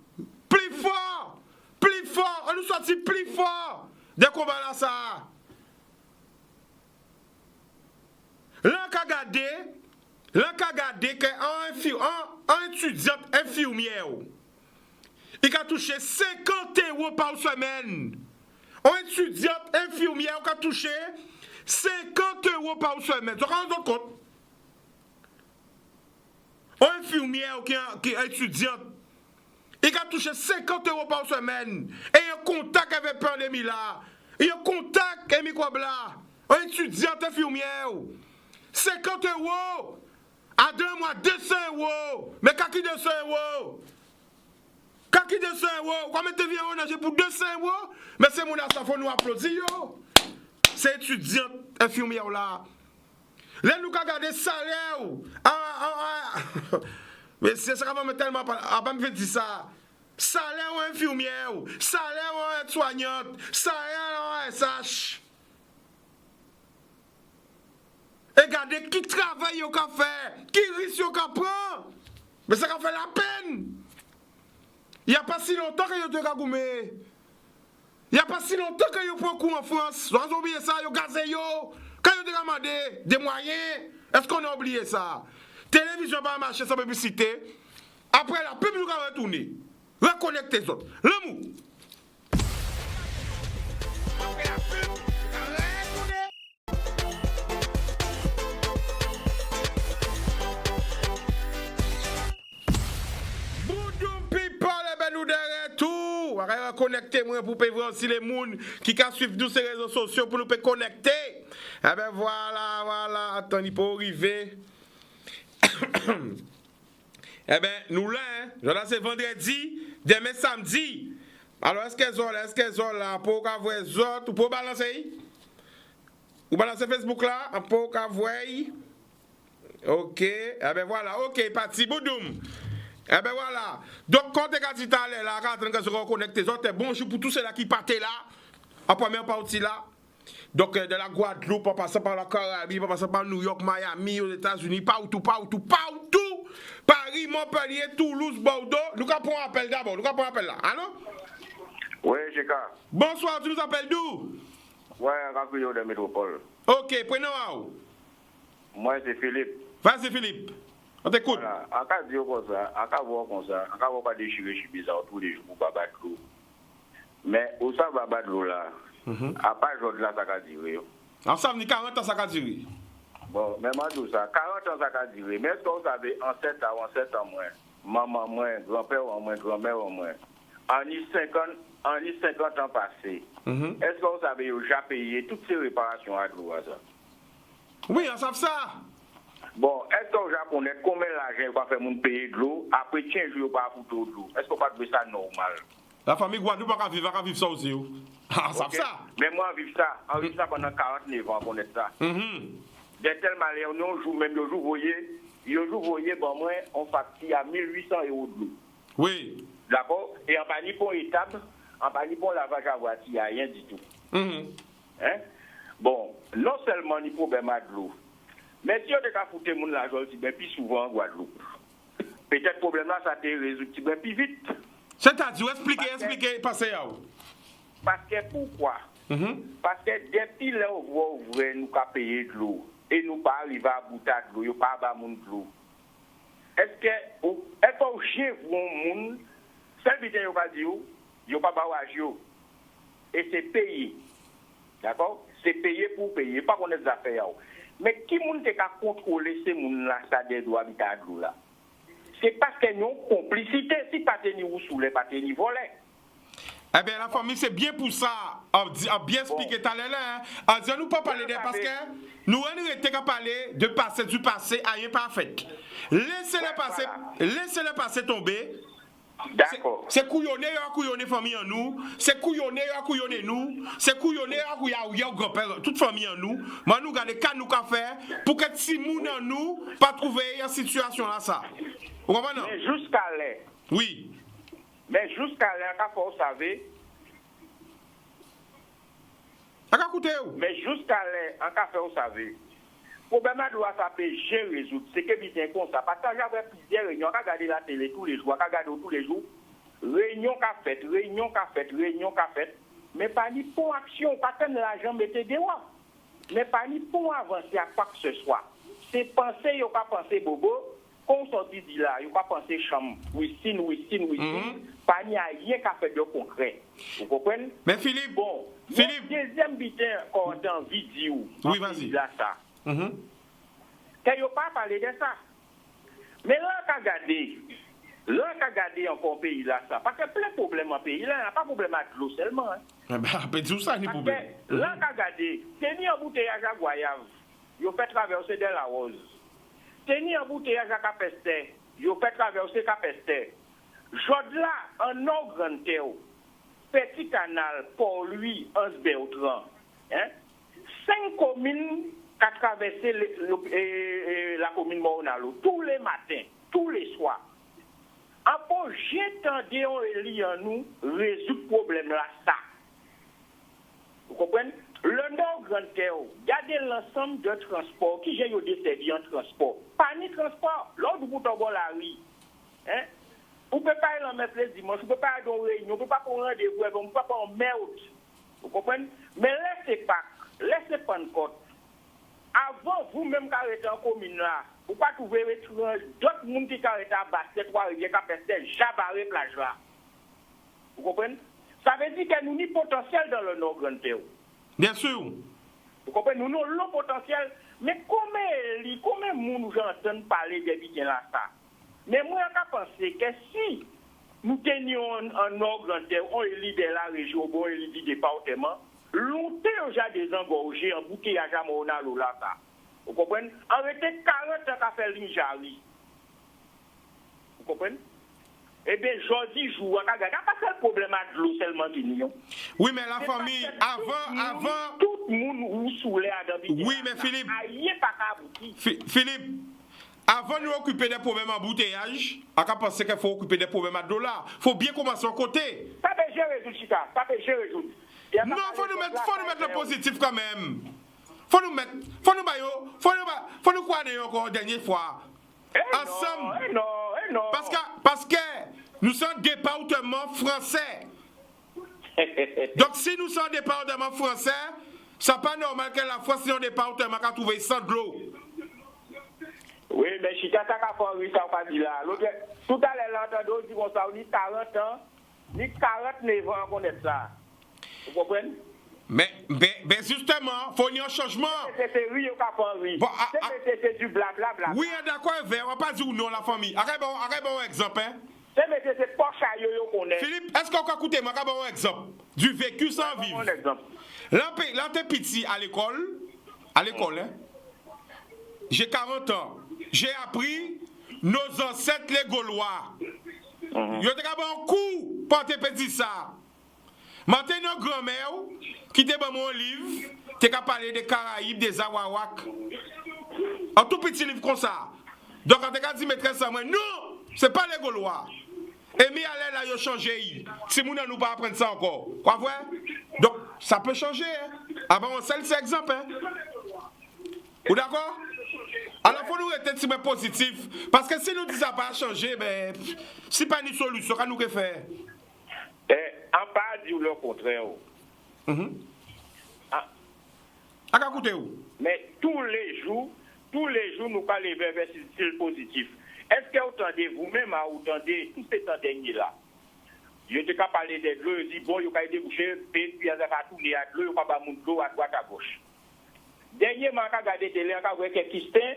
Plus fort. Plus fort. On nous sortit plus fort. Dès qu'on va là, ça. Là, qu'a gardé qu'un étudiant infirmière, il a touché 50 € par semaine. Un étudiant infirmière qui a touché 50 € par semaine. Tu te rends compte? Un infirmière qui est étudiante, il a touché 50 € par semaine. Et il a contact avec la pandémie là. Il a contact avec microbe là. Un étudiant infirmière. 50 €. À 2 mois, 200 €. Mais qui 200 €? Qui 200 €? Comment tu viens en âge pour 200 €? Mais c'est mon ça faut nous applaudir. C'est étudiant infirmière là. Là, nous avons gardé salaire. Mais c'est ça va me tellement pas me dire ça. Salaire ou infirmière, salaire ou soignante, salaire ou SH. Et regardez qui travaille au café, qui risque au prend. Mais ça fait la peine. Il n'y a pas si longtemps que vous avez goumé. Il n'y a pas si longtemps que vous prenez coup en France. Vous avez oublié ça, vous avez gazé. Quand vous avez demandé des moyens, est-ce qu'on a oublié ça? Télévision va marcher sans publicité. Après la pub, nous allons retourner. Reconnecter les autres. L'amour. Après la pub, nous de retour. Connectez-moi pour voir aussi les gens qui suivent tous ces réseaux sociaux pour nous connecter. Eh bien voilà. Attendez pour arriver. Eh bien, nous là, c'est vendredi, demain samedi. Alors, est-ce qu'elles sont là pour voir les autres ou pour balancer? Ou balancer Facebook là, pour voir. Ok, eh bien voilà, ok, parti, boudoum. Eh bien voilà. Donc, quand tu as dit là, quand se reconnecter, bonjour pour tous ceux-là qui partent là, en première partie là. Donc, de la Guadeloupe, en passant par la Caraïbe, en passant par New York, Miami, aux États-Unis, partout. Paris, Montpellier, Toulouse, Bordeaux. Nous avons un appel d'abord. Là. Allô? Oui, GK. Bonsoir, tu nous appelles d'où? Oui, Rakuyo de Métropole. Ok, prenons. Moi, c'est Philippe. Vas-y, Philippe. On t'écoute. Voilà. En cas de dire comme ça, en cas de voir comme ça, en cas de voir pas déchirer, je suis bizarre tous les jours pour pas battre l'eau. Mais où ça va battre l'eau là? À part aujourd'hui là, ça va durer. En ça, 40 ans, ça va durer. Bon, mais moi, tout ça, 40 ans, ça va durer. Mais est-ce que vous savez, en 7 ans moins, maman moins, grand-père moins, grand-mère moins, en 50 ans passés, est-ce que vous savez, vous avez payé toutes ces réparations à l'eau, ça? Oui, on sait ça. Bon, est-ce que vous Japonais, combien d'argent va faire mon payer de l'eau, après 15 jours, pas foutre de l'eau? Est-ce que vous pas trouver ça normal? La famille Guadeloupe va vivre ça aussi. Ah, ça okay. Ça. Mais moi, on vit ça pendant 49 ans, connaître ça. De telle manière, nous, vous voyez, bon, moi, on facture à 1800 € de l'eau. Oui. D'accord? Et en parlant pour étape, en parlant pour lavage à voiture, il n'y a rien du tout. Hein? Bon, non seulement il problème à de l'eau, mais si on a foutu mon l'argent, c'est bien plus souvent en Guadeloupe. Peut-être le problème là, ça te résout bien plus vite. C'est-à-dire, expliquez, passez à où? Parce que pourquoi? Parce que depuis là, on voit ouvrir, nous avons payé de l'eau. Et nous pas arriver à bout de l'eau, nous pas à mon de l'eau. Est-ce que chien pour un monde, seul vite, il va dire, il pas agir. Et c'est payé. D'accord? C'est payé pour payer, pas qu'on ait des affaires. Mais qui monde qui a contrôlé ces gens-là, ça doit habiter à l'eau là? C'est parce que nous avons complicité, si pas tenir sous les pas tenir volé. Eh bien, la famille, c'est bien pour ça. On bien expliqué tout à l'heure. On dit, nous pas parler de parce que nous, on était qu'à parler de passer du passé à rien parfait. Laissez-le passer tomber. D'accord. C'est couillonné à couillonné famille en nous, c'est couillonné à couillonné nous, c'est couillonné à couillonné grand-père, toute famille en nous. Mais nous regardez qu'à nous qu'a faire pour que si moun en nous pas trouver une situation là ça. Vous comprenez? Mais jusqu'à là. Oui. Mais jusqu'à là, quand vous savez. Mais jusqu'à là, en café, vous savez. Le problème doit s'appeler résoudre. C'est que bien comme ça. Parce que j'avais plusieurs réunions, quand regarder la télé tous les jours, quand regarder tous les jours, réunion qu'a faite, mais pas ni pour action, pas comme l'argent mettait dehors. Mais pas ni pour avancer à quoi que ce soit. C'est penser, il n'y a pas pensé bobo, qu'on sortit de là, il n'y a pas pensé chambre, wissine, pas ni à rien qu'à faire de concret. Vous comprenez? Mais Philippe, bon, Philippe, deuxième bitin encore dans vidéo. Oui, vas-y. Là, ça. Qu'il n'a pas parlé de ça. Mais là, qu'à garder encore pays là, ça. Parce qu'il y a plein de problèmes en pays là, il n'y a pas de problème avec l'eau seulement. Tout ça, ni problème. Là, qu'à garder, tenir un bouteillage à Guayave, il fait traverser de la Rose. Tenir un bouteillage à Capester, il fait traverser Capester. Jodla, un autre grand terre, petit canal, pour lui, Hans Bertrand. 5 communes qui ont traversé la commune Moronalo tous les matins, tous les soirs. Après, j'entendais en nous résoudre le problème là, ça. Vous comprenez? Le Nord Grand Terre, gardez l'ensemble de transports qui j'ai desservi en transport. Pas ni transport, l'autre bout de la rue. Vous ne pouvez pas aller en mettre les dimanches, vous ne pouvez pas aller en réunion, vous ne pouvez pas prendre rendez-vous, vous ne pouvez pas en merde. Vous comprenez? Mais laissez prendre compte. Avant vous-même qui arrêtez en commune là, vous ne pouvez pas trouver d'autres gens qui arrêtent à Basset, Trois-Rivières, qui arrêtent Jabaré, plage là. Vous comprenez? Ça veut dire que nous avons du potentiel dans le Nord Grand Terre. Bien sûr. Vous comprenez? Nous avons le potentiel. Mais comment nous entendons parler des bitins là ça? Mais moi, je pense que si nous tenions un Nord Grand Terre, on élit de la région, on élit du département, longtemps déjà des engorgés en bouteillage à Moronalo là ça. Vous comprenez? Arrêtez 40 ans qu'à faire l'Injari. Vous comprenez? Eh bien, aujourd'hui, je vois qu'il n'y a pas de problème avec l'eau seulement qui n'y a. Oui, mais la famille, avant. Tout le monde ou sous l'air d'habitude. Oui, mais Philippe. Philippe. Avant de nous occuper des problèmes en bouteillage, on a pensé qu'il faut occuper des problèmes à dollars. Il faut bien commencer à côté. Ça peut gérer tout, Chica. Ça peut gérer tout. Non, il faut nous mettre le positif quand même. Faut nous croire encore une dernière fois. Ensemble. Non. Parce que nous sommes département français. Donc si nous sommes département français, c'est pas normal que la France soit un département qui a trouvé sans de l'eau. Oui, mais Chica, ça a fait ça pas dit là. Tout à l'heure, l'entendant dit qu'on s'en dit 40 ans, ni 49 ans qu'on est ça. Vous comprenez? Mais justement, il faut y avoir un changement. C'est oui, c'est du blablabla. Oui, d'accord, on ne va pas dire non la famille. Arrête un exemple. C'est pas chaillot qu'on est. Philippe, est-ce qu'on peut écouter un exemple du vécu sans vivre? Là, t'es petit à l'école, hein? J'ai 40 ans. J'ai appris nos ancêtres les Gaulois. Yo te un coup pour te petit ça. Maintenant, nos grand-mère qui te dans mon livre, tu as parlé des Caraïbes, des Awawak. Un tout petit livre comme ça. Donc, quand tu as dit maîtresse à moi, non, c'est pas les Gaulois. Et mi allez là, ils changé. Si nous ne pas apprendre ça encore. Quoi voir? Donc, ça peut changer. Hein? Avant, on sait cet exemple. Hein? Vous d'accord? Alors, il faut nous être positif. Parce que si nous disons ça pas changer, ben, si pas une solution, qu'est-ce nous faire? On pas dire le contraire. Mais tous les jours, nous parlons vers le positif. Est-ce que vous entendez vous-même à vous entendez tout ces temps dernier là? Je ne pas parler de l'eau, je dis bon, il y a débouché, puis il y a tourné à l'eau, il y a pas de l'eau à droite à gauche. Dernièrement, quand vous regardez télé, quand vous voyez que Kistin,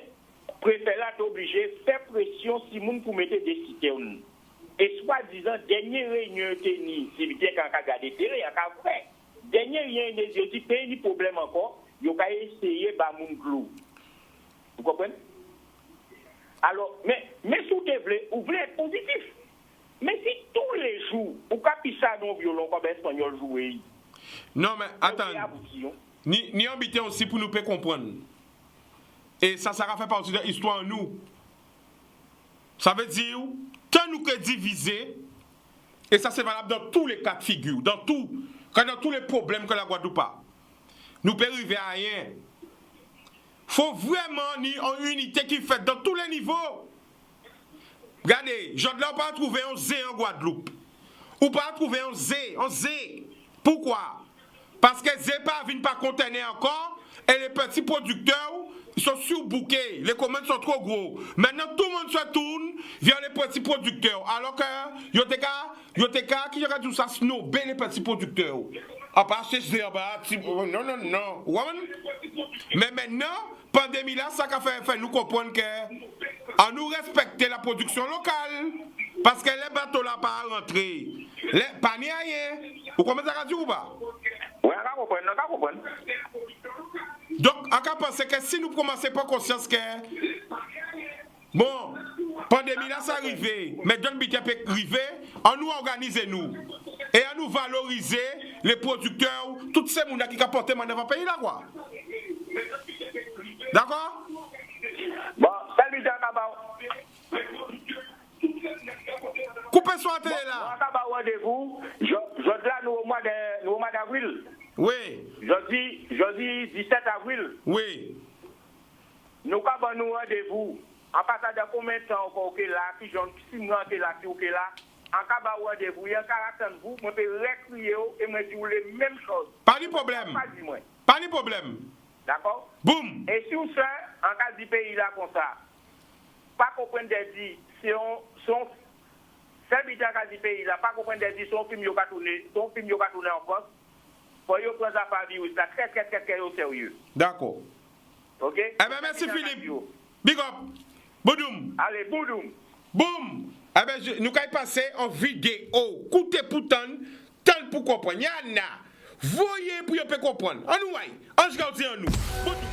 préfère être obligé de faire pression si vous pour mettre des citernes. Et soi-disant, dernière réunion tenue, c'est bien quand vous regardez télé, quand vous dernière réunion, je dis pas de problème encore, il y a essayé de l'eau. Vous comprenez? Alors, mais si vous voulez être positif, Mais si tous les jours, ou capissa non violon comme espagnol jouer. Non, mais attends. Ni habiter aussi pour nous comprendre. Et ça va faire partie de l'histoire nous. Ça veut dire, tant nous que diviser, et ça c'est valable dans tous les cas de figure, dans tous les problèmes que la Guadeloupe a. Nous pouvons arriver à rien. Il faut vraiment une unité qui fait dans tous les niveaux. Regardez, je ne vais pas trouver un Z en Guadeloupe. Ou pas trouver un Z. Pourquoi? Parce que Z pas vient pas contenir encore, et les petits producteurs sont surbookés, les commandes sont trop gros. Maintenant tout le monde se tourne vers les petits producteurs, alors que Yoteka qui aurait dû ça snobber les petits producteurs. À part chez non. Mais maintenant, pandémie là, ça a fait nous comprendre que à nous respecter la production locale. Parce que les bateaux là pas rentrés. Les paniers rien. Vous comprenez ça ou pas? Oui, on comprend. Donc, on peut penser que si nous commençons pas conscience que bon, pandémie là ça arrive, mais John Bitia peut arriver, on nous organiser nous et à nous valoriser les producteurs, toutes ces gens qui apportent dans le pays là quoi. D'accord? Bon, salut Dakaba. Coupez sur la télé là. Dakaba rendez-vous. Je là nous au mois d'avril. Oui. Jeudi 17 avril. Oui. Nous avons nous rendez-vous. En passant de combien de temps encore que là, qui j'en 6 mois que là, qui là, en cas de rendez-vous, il y a un caractère vous, je peux récrier et me dire les mêmes choses. Pas de problème. Pas de problème. D'accord? Boum. Et si vous faites, en cas du pays là comme ça, pas comprendre des dits, si on fait en cas du pays là, pas comprendre des dits, son film yoga tourné en France, pour y prendre ça par virus, ça très au sérieux. D'accord. Ok? Eh bien, merci Philippe. Big up. Boudoum. Allez, boudoum. Boum. Eh bien, nous allons passer en vidéo. Coutez pourtant, tant pour comprendre. Yana. Voyez pour y comprendre. On nous aille. On se garde en nous. Boudoum.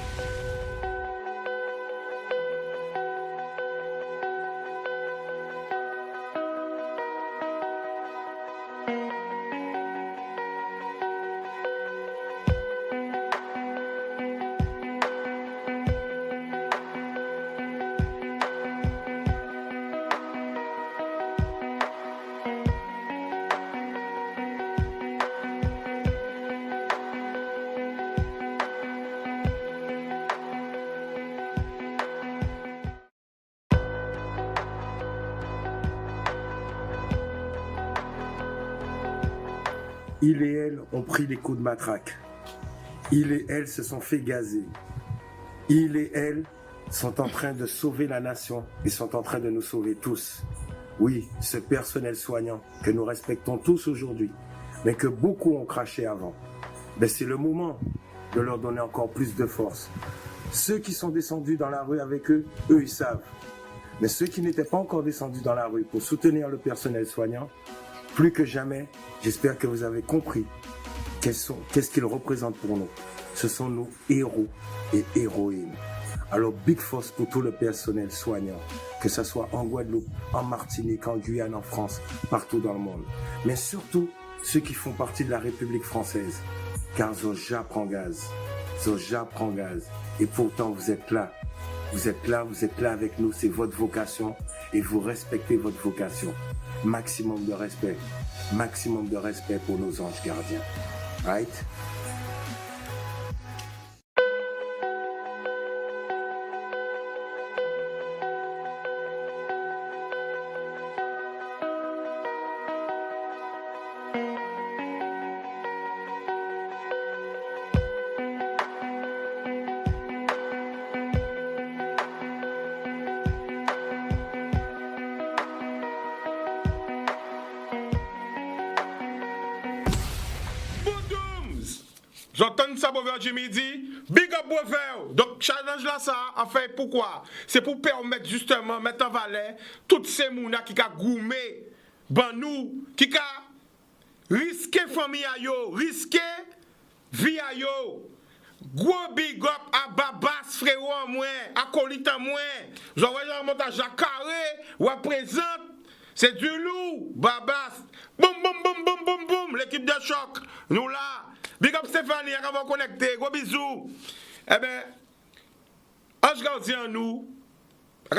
Il et elle ont pris des coups de matraque. Il et elle se sont fait gazer. Il et elle sont en train de sauver la nation et sont en train de nous sauver tous. Oui, ce personnel soignant que nous respectons tous aujourd'hui, mais que beaucoup ont craché avant. Mais c'est le moment de leur donner encore plus de force. Ceux qui sont descendus dans la rue avec eux, ils savent. Mais ceux qui n'étaient pas encore descendus dans la rue pour soutenir le personnel soignant, plus que jamais, j'espère que vous avez compris qu'est-ce qu'ils représentent pour nous. Ce sont nos héros et héroïnes. Alors, big force pour tout le personnel soignant, que ce soit en Guadeloupe, en Martinique, en Guyane, en France, partout dans le monde. Mais surtout, ceux qui font partie de la République française. Car Zoja prend gaz. Zoja prend gaz. Et pourtant, vous êtes là. Vous êtes là avec nous. C'est votre vocation. Et vous respectez votre vocation. Maximum de respect pour nos anges gardiens. Right? J'entends ça pour vers midi, big up Boisvert. Donc challenge là ça a fait pourquoi? C'est pour permettre justement mettre en valeur toutes ces mounas qui a gourmé ban nous, qui a risqué famille à yo, risqué vie à yo. Gros big up à Babas frérot en moins, à Colite en moins. J'envoie un montage à carré ou à présent C'est du loup, Babas. Boum, boum, boum, boum, boum, boum. L'équipe de choc. Nous là. Big up Stéphanie, on va connecter. Gros bisous. Eh bien, Ange Gardien, nous.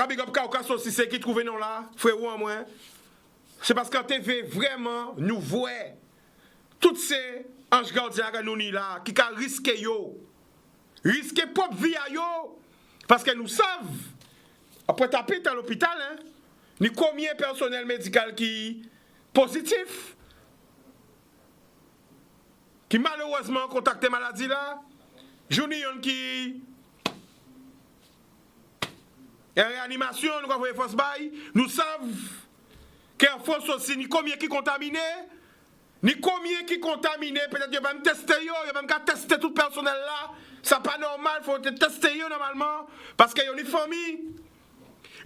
Big up Kaukas aussi, c'est qui trouve nous là. Frérot, moi. C'est parce qu'en TV, vraiment, nous voyons toutes ces anges gardiens que nous là, qui ont risqué yo. Risqué propre vie à yo. Parce que nous savons, après taper dans l'hôpital, hein, ni combien de personnel médical qui positif, qui malheureusement contacté maladie là, Junior qui en réanimation, nous avons force bail, nous savons qu'en force aussi, ni combien qui contaminé, ni combien qui contaminé, peut-être qu'il va me tester, il va me tester tout le personnel là, c'est pas normal, il faut tester normalement, parce qu'il y a une famille.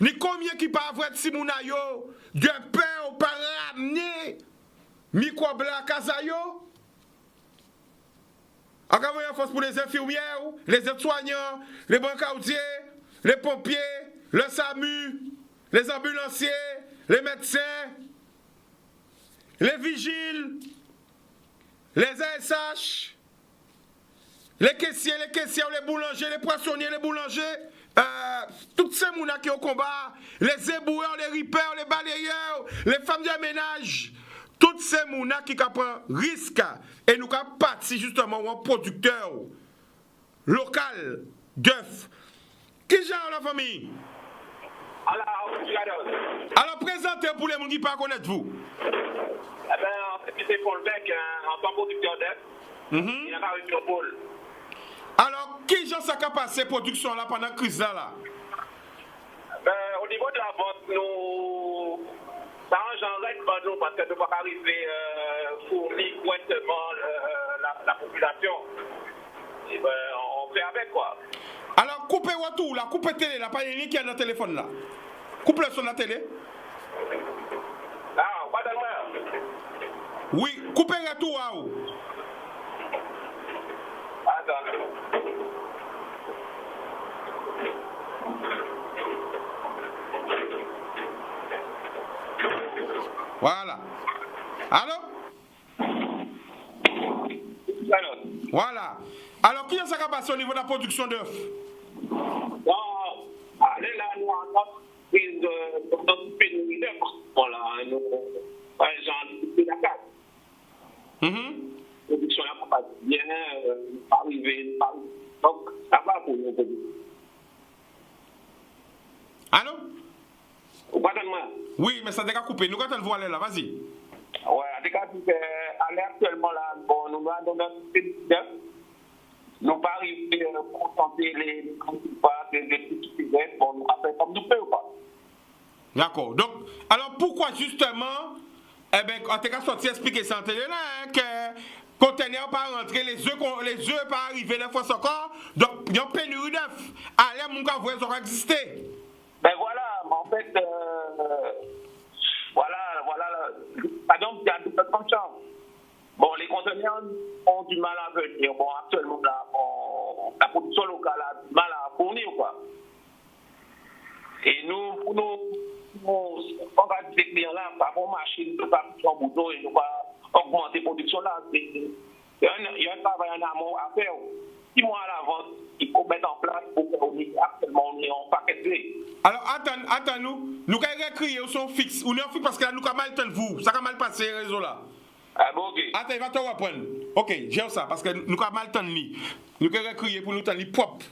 Ni combien qui pas avoir de Simona yo, de peur ou pas ramener microbe la casa yo. Encore une force pour les infirmières, les aides-soignants, les brancardiers, les pompiers, le SAMU, les ambulanciers, les médecins, les vigiles, les ASH, les caissiers, les boulangers, les poissonniers, les boulangers. Toutes ces mounas qui ont combat, les éboueurs, les rippers, les balayeurs, les femmes de ménage, toutes ces mounas qui prennent risque et nous avons parti justement en producteur local d'œufs. Qui gère la famille? Alors présentez pour les gens qui ne connaissent pas vous. Eh bien, c'est Paul Beck, en tant que producteur d'œufs. Il a pas eu de pôle. Alors, qui j'en sais qu'à passer production là pendant la crise là? Au niveau de la vente, nous, ça engendrait pas nous parce que nous ne pouvons pas arriver à fournir correctement la population. Et ben, on fait avec quoi. Alors, coupez tout là, coupez télé là, pas rien qui est dans le téléphone là. Coupez le son de la télé. Ah, pas de oui, coupez tout à où. Voilà. Allô? Voilà. Alors, qui est-ce qui a passé au niveau de la production d'œufs? Allez là, nous avons prise de pénurie d'œufs. Voilà, nous, par exemple, de la case. La production n'a pas bien arrivé. Donc, ça va pour nous. Allô? Moi. Oui, mais ça t'a coupé. Nous, quand on voit là, vas-y. Ouais, en tout cas, actuellement là, bon, nous avons notre d'œufs. Nous pas arriver à concentrer les petits d'œufs. Bon, nous avons fait comme nous pouvons pas. D'accord. Donc, alors pourquoi justement, eh bien, en tout cas, sorti expliquer ça en télé là, hein, que conteneur pas rentrer, les œufs pas arriver les fois encore, donc il y a une pénurie d'œufs. Allez, mon gars, vous aurez existé. Ben voilà, mais en fait, voilà, par exemple, il y a deux fonctions. Bon, les conteneurs ont du mal à venir. Bon, actuellement, là, la production locale a du mal à fournir, quoi. Et nous, pour nous, on va dire que clients là, par rapport aux machines, nous pas en bouton et nous va augmenter la production là. Il y a un travail en amont à faire. 6 mois à l'avance, il faut mettre en place pour qu'on ait actuellement on paquet de blé. Alors, attends, nous allons crier au son fixe. Ou non fixe parce que là, nous avons mal tenu vous. Ça a mal passé, le réseau là. Ah bon, ok. Attends, il va te reprendre. Ok, j'aime ça parce que nous avons mal tenu. Nous allons crier pour nous tenir propre.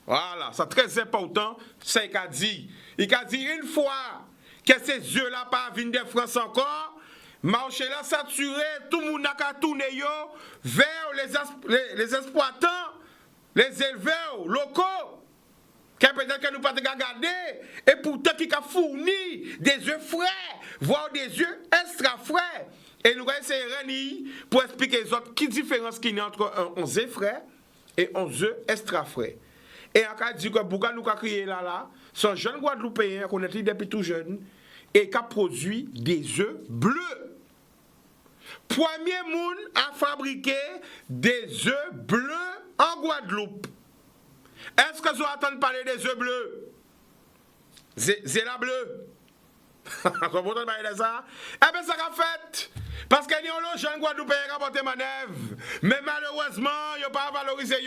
Voilà, c'est très important. C'est qu'il a dit. Il a dit une fois que ces yeux-là pas viennent de France encore, marché là saturé, tout le monde a tourné vers les exploitants, les éleveurs locaux, qui peut-être que nous pas regarder, et pourtant qui a fourni des œufs frais, voire des œufs extra frais. Et nous allons essayer pour expliquer les autres qui différence qu'il y a entre un œuf frais et un œuf extra frais. Et on a dit que Bouga nous a créé là, son jeune Guadeloupéen qu'on est depuis tout jeune, et qui a produit des œufs bleus. Premier monde à fabriquer des œufs bleus en Guadeloupe. Est-ce que vous entendez parler des œufs bleus? Zéla bleu. Son bon temps de ça. Eh bien, ça a fait. Parce qu'il y a un jeune Guadeloupéen qui a porté manœuvre. Mais malheureusement, il n'a pas valorisé.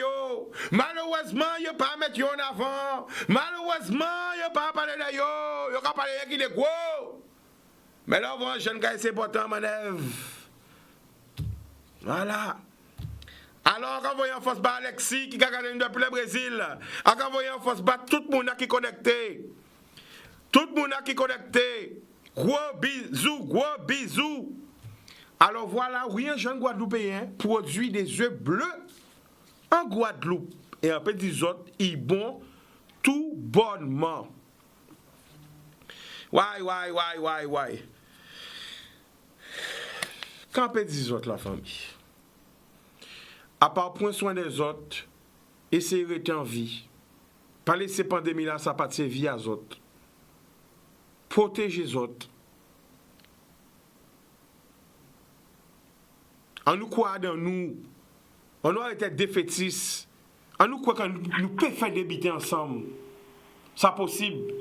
Malheureusement, il n'a pas mis en avant. Malheureusement, il n'a pas parlé de yo. Il n'a pas parlé de qui est gros. Mais là, on voit un jeune qui a essayé de porter en manœuvre. Voilà. Alors, quand vous voyez en force bas Alexis qui a gagné depuis le Brésil, quand vous voyez en force bas tout le monde qui est connecté. Tout le monde qui est connecté. Gros bisous. Alors voilà, oui, un jeune Guadeloupéen produit des œufs bleus en Guadeloupe. Et un petit autres, ils bon tout bonnement. Ouais. Quand petit autres, la famille. À part prendre soin des autres, essayer de rester en vie. Pas laisser pandémie là, ça pas de vie à autres. Protéger les autres. On nous croit dans nous. On doit être défaitistes. On nous croit que nous pouvons faire des bêtises ensemble. C'est possible.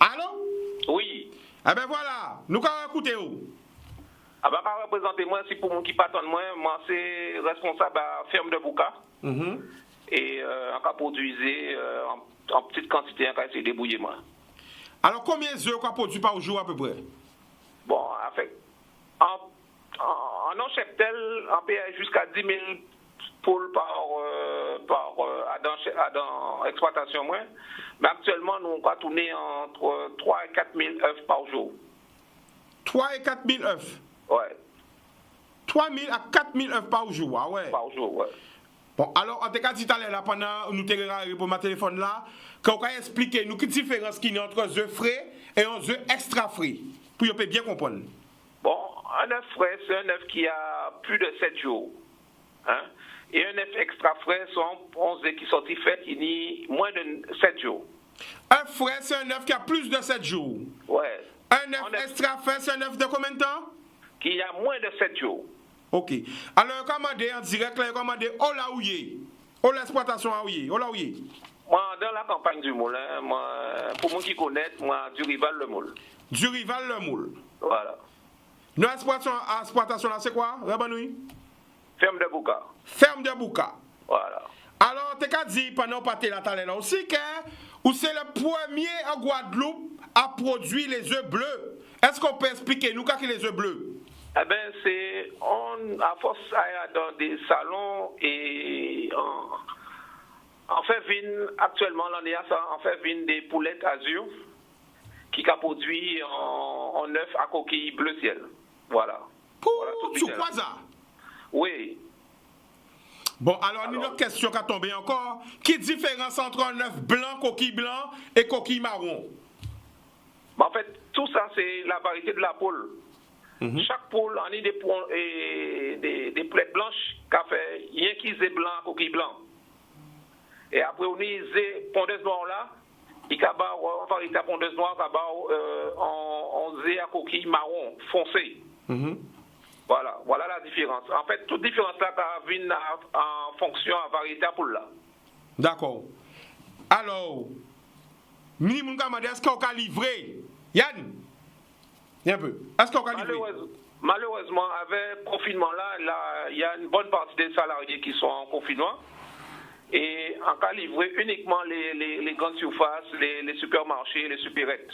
Allô? Oui. Eh bien voilà, nous allons écouter où? Ah ben, quand représenter moi, c'est pour moi qui patronne moi c'est responsable à la ferme de Bouka. Et on a produit en petite quantité, on a essayé de débrouiller moi. Alors combien d'œufs qu'on produit par jour à peu près? Bon, en fait, en cheptel, on paye jusqu'à 10 000 poules dans exploitation moins. Mais actuellement, nous on tourner entre 3 et 4 000 œufs par jour. 3 et 4 000 œufs? Ouais. 3 000 à 4 000 œufs par jour, ah ouais? Par jour, ouais. Bon, alors, en tout cas, dit tout à l'heure, pendant nous t'avons pour ma téléphone là, qu'on va expliquer nous quelle différence qu'il y a entre un œuf frais et un œuf extra frais, pour qu'on puisse bien comprendre. Bon, un œuf frais, c'est un œuf qui a plus de 7 jours. Hein? Et un œuf extra frais, sont 11 œufs qui sont faits qui n'y moins de 7 jours. Un frais, c'est un œuf qui a plus de 7 jours. Ouais. Un œuf extra frais, c'est un œuf de combien de temps? Qui a moins de 7 jours. Ok. Alors, commandez en direct, commandez Olaouye. L'exploitation à Ouye. Olaouye. Moi, dans la campagne du Moulin, pour moi qui connaît, moi, du rival le moule. Du rival le moule. Voilà. Notre exploitation là, c'est quoi, Rabanoui? Ferme de Bouka. Ferme de Bouka. Voilà. Alors, tu as dit pendant partir la talent aussi que ou c'est le premier en Guadeloupe à produire les œufs bleus. Est-ce qu'on peut expliquer nous qu'est-ce que les œufs bleus? Eh bien, c'est à force dans des salons et on fait venir actuellement l'année on fait venir des poulettes azur qui a produit en œuf à coquille bleu ciel. Voilà. Tu crois ça? Oui. Bon, alors, une autre question qui a tombé encore. Quelle différence entre un œuf blanc, coquille blanc et coquille marron? En fait, tout ça, c'est la variété de la poule. Chaque poule, on a des poulettes blanches qui a fait rien qui est blanc, coquille blanc. Et après, on a des pondeuses noires là, qui a une variété de pondeuse noire en à coquille marron foncé. Voilà la différence. En fait, toute différence là vient en fonction de la variété de poule là. D'accord. Alors, est-ce qu'on a livré? Yann? Un peu. Est-ce qu'on a livré? Malheureusement, avec le confinement là, il y a une bonne partie des salariés qui sont en confinement. Et on a livré uniquement les grandes surfaces, les supermarchés, les supérettes.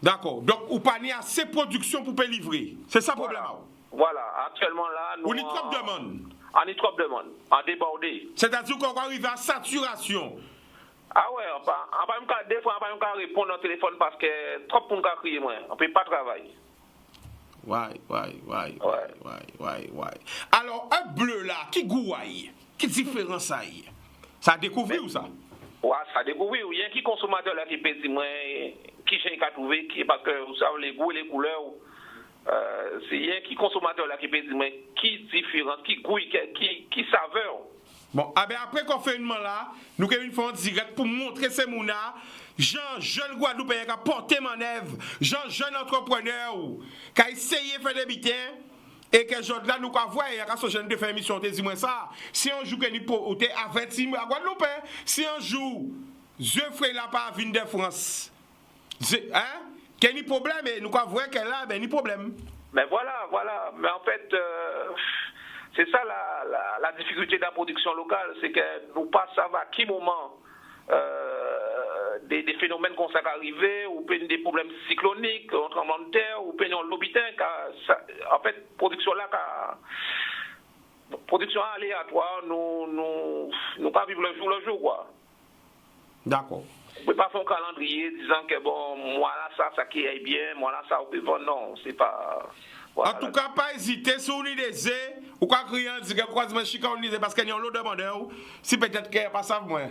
D'accord. Donc, vous n'avez pas assez de production pour livrer. C'est ça le problème. Voilà. Actuellement là, nous. On y trop de demandes. On y trop de demandes. On débordé. C'est-à-dire qu'on va arriver à saturation. Ah ouais, des fois, on ne peut pas répondre au téléphone parce que trop pour nous crier, moi. On ne peut pas travailler. Ouais. Alors, un bleu là, qui gouaille? Quelle différence ça y est? Ça a découvert ou ça? Ouais, ça a découvert. Il y a qui consommateur là qui peut dire, moi, qui j'ai qu'à trouver, parce que vous savez, les goûts et les couleurs, c'est il y a qui consommateur là qui peut dire, moi, qui différence, qui goût, qui saveur. Bon, après confinement là, nous avons une fois en direct pour montrer ces mouna, jeune Guadeloupéen qui a porté manœuvre, jeune entrepreneur qui a essayé de faire des bitins et que aujourd'hui là nous avons vu à ce jeune de faire émission, dis moi ça, si on joue que nous pour averti à Guadeloupe, si on joue je ferai là pas vin de France. Hein? Qu'il y a un problème, et nous avons vu qu'elle a un problème. Mais voilà. Mais en fait, c'est ça la difficulté de la production locale, c'est que nous pas savons à qui moment des phénomènes comme ça arrivent, ou des problèmes cycloniques, un tremblement de terre, ou un lobitin. En fait, production aléatoire, nous pas vivre le jour, quoi. D'accord. On ne peut pas faire un calendrier disant que bon, moi là, ça qui est bien, moi là, ça, on peut pas. Non, c'est pas. Voilà, en tout cas, pas hésiter, si vous lisez, ou quoi crier, dire que croisement chica, on lisez parce qu'il y a un lot de demandeurs, si peut-être qu'il n'y a pas ça, moi.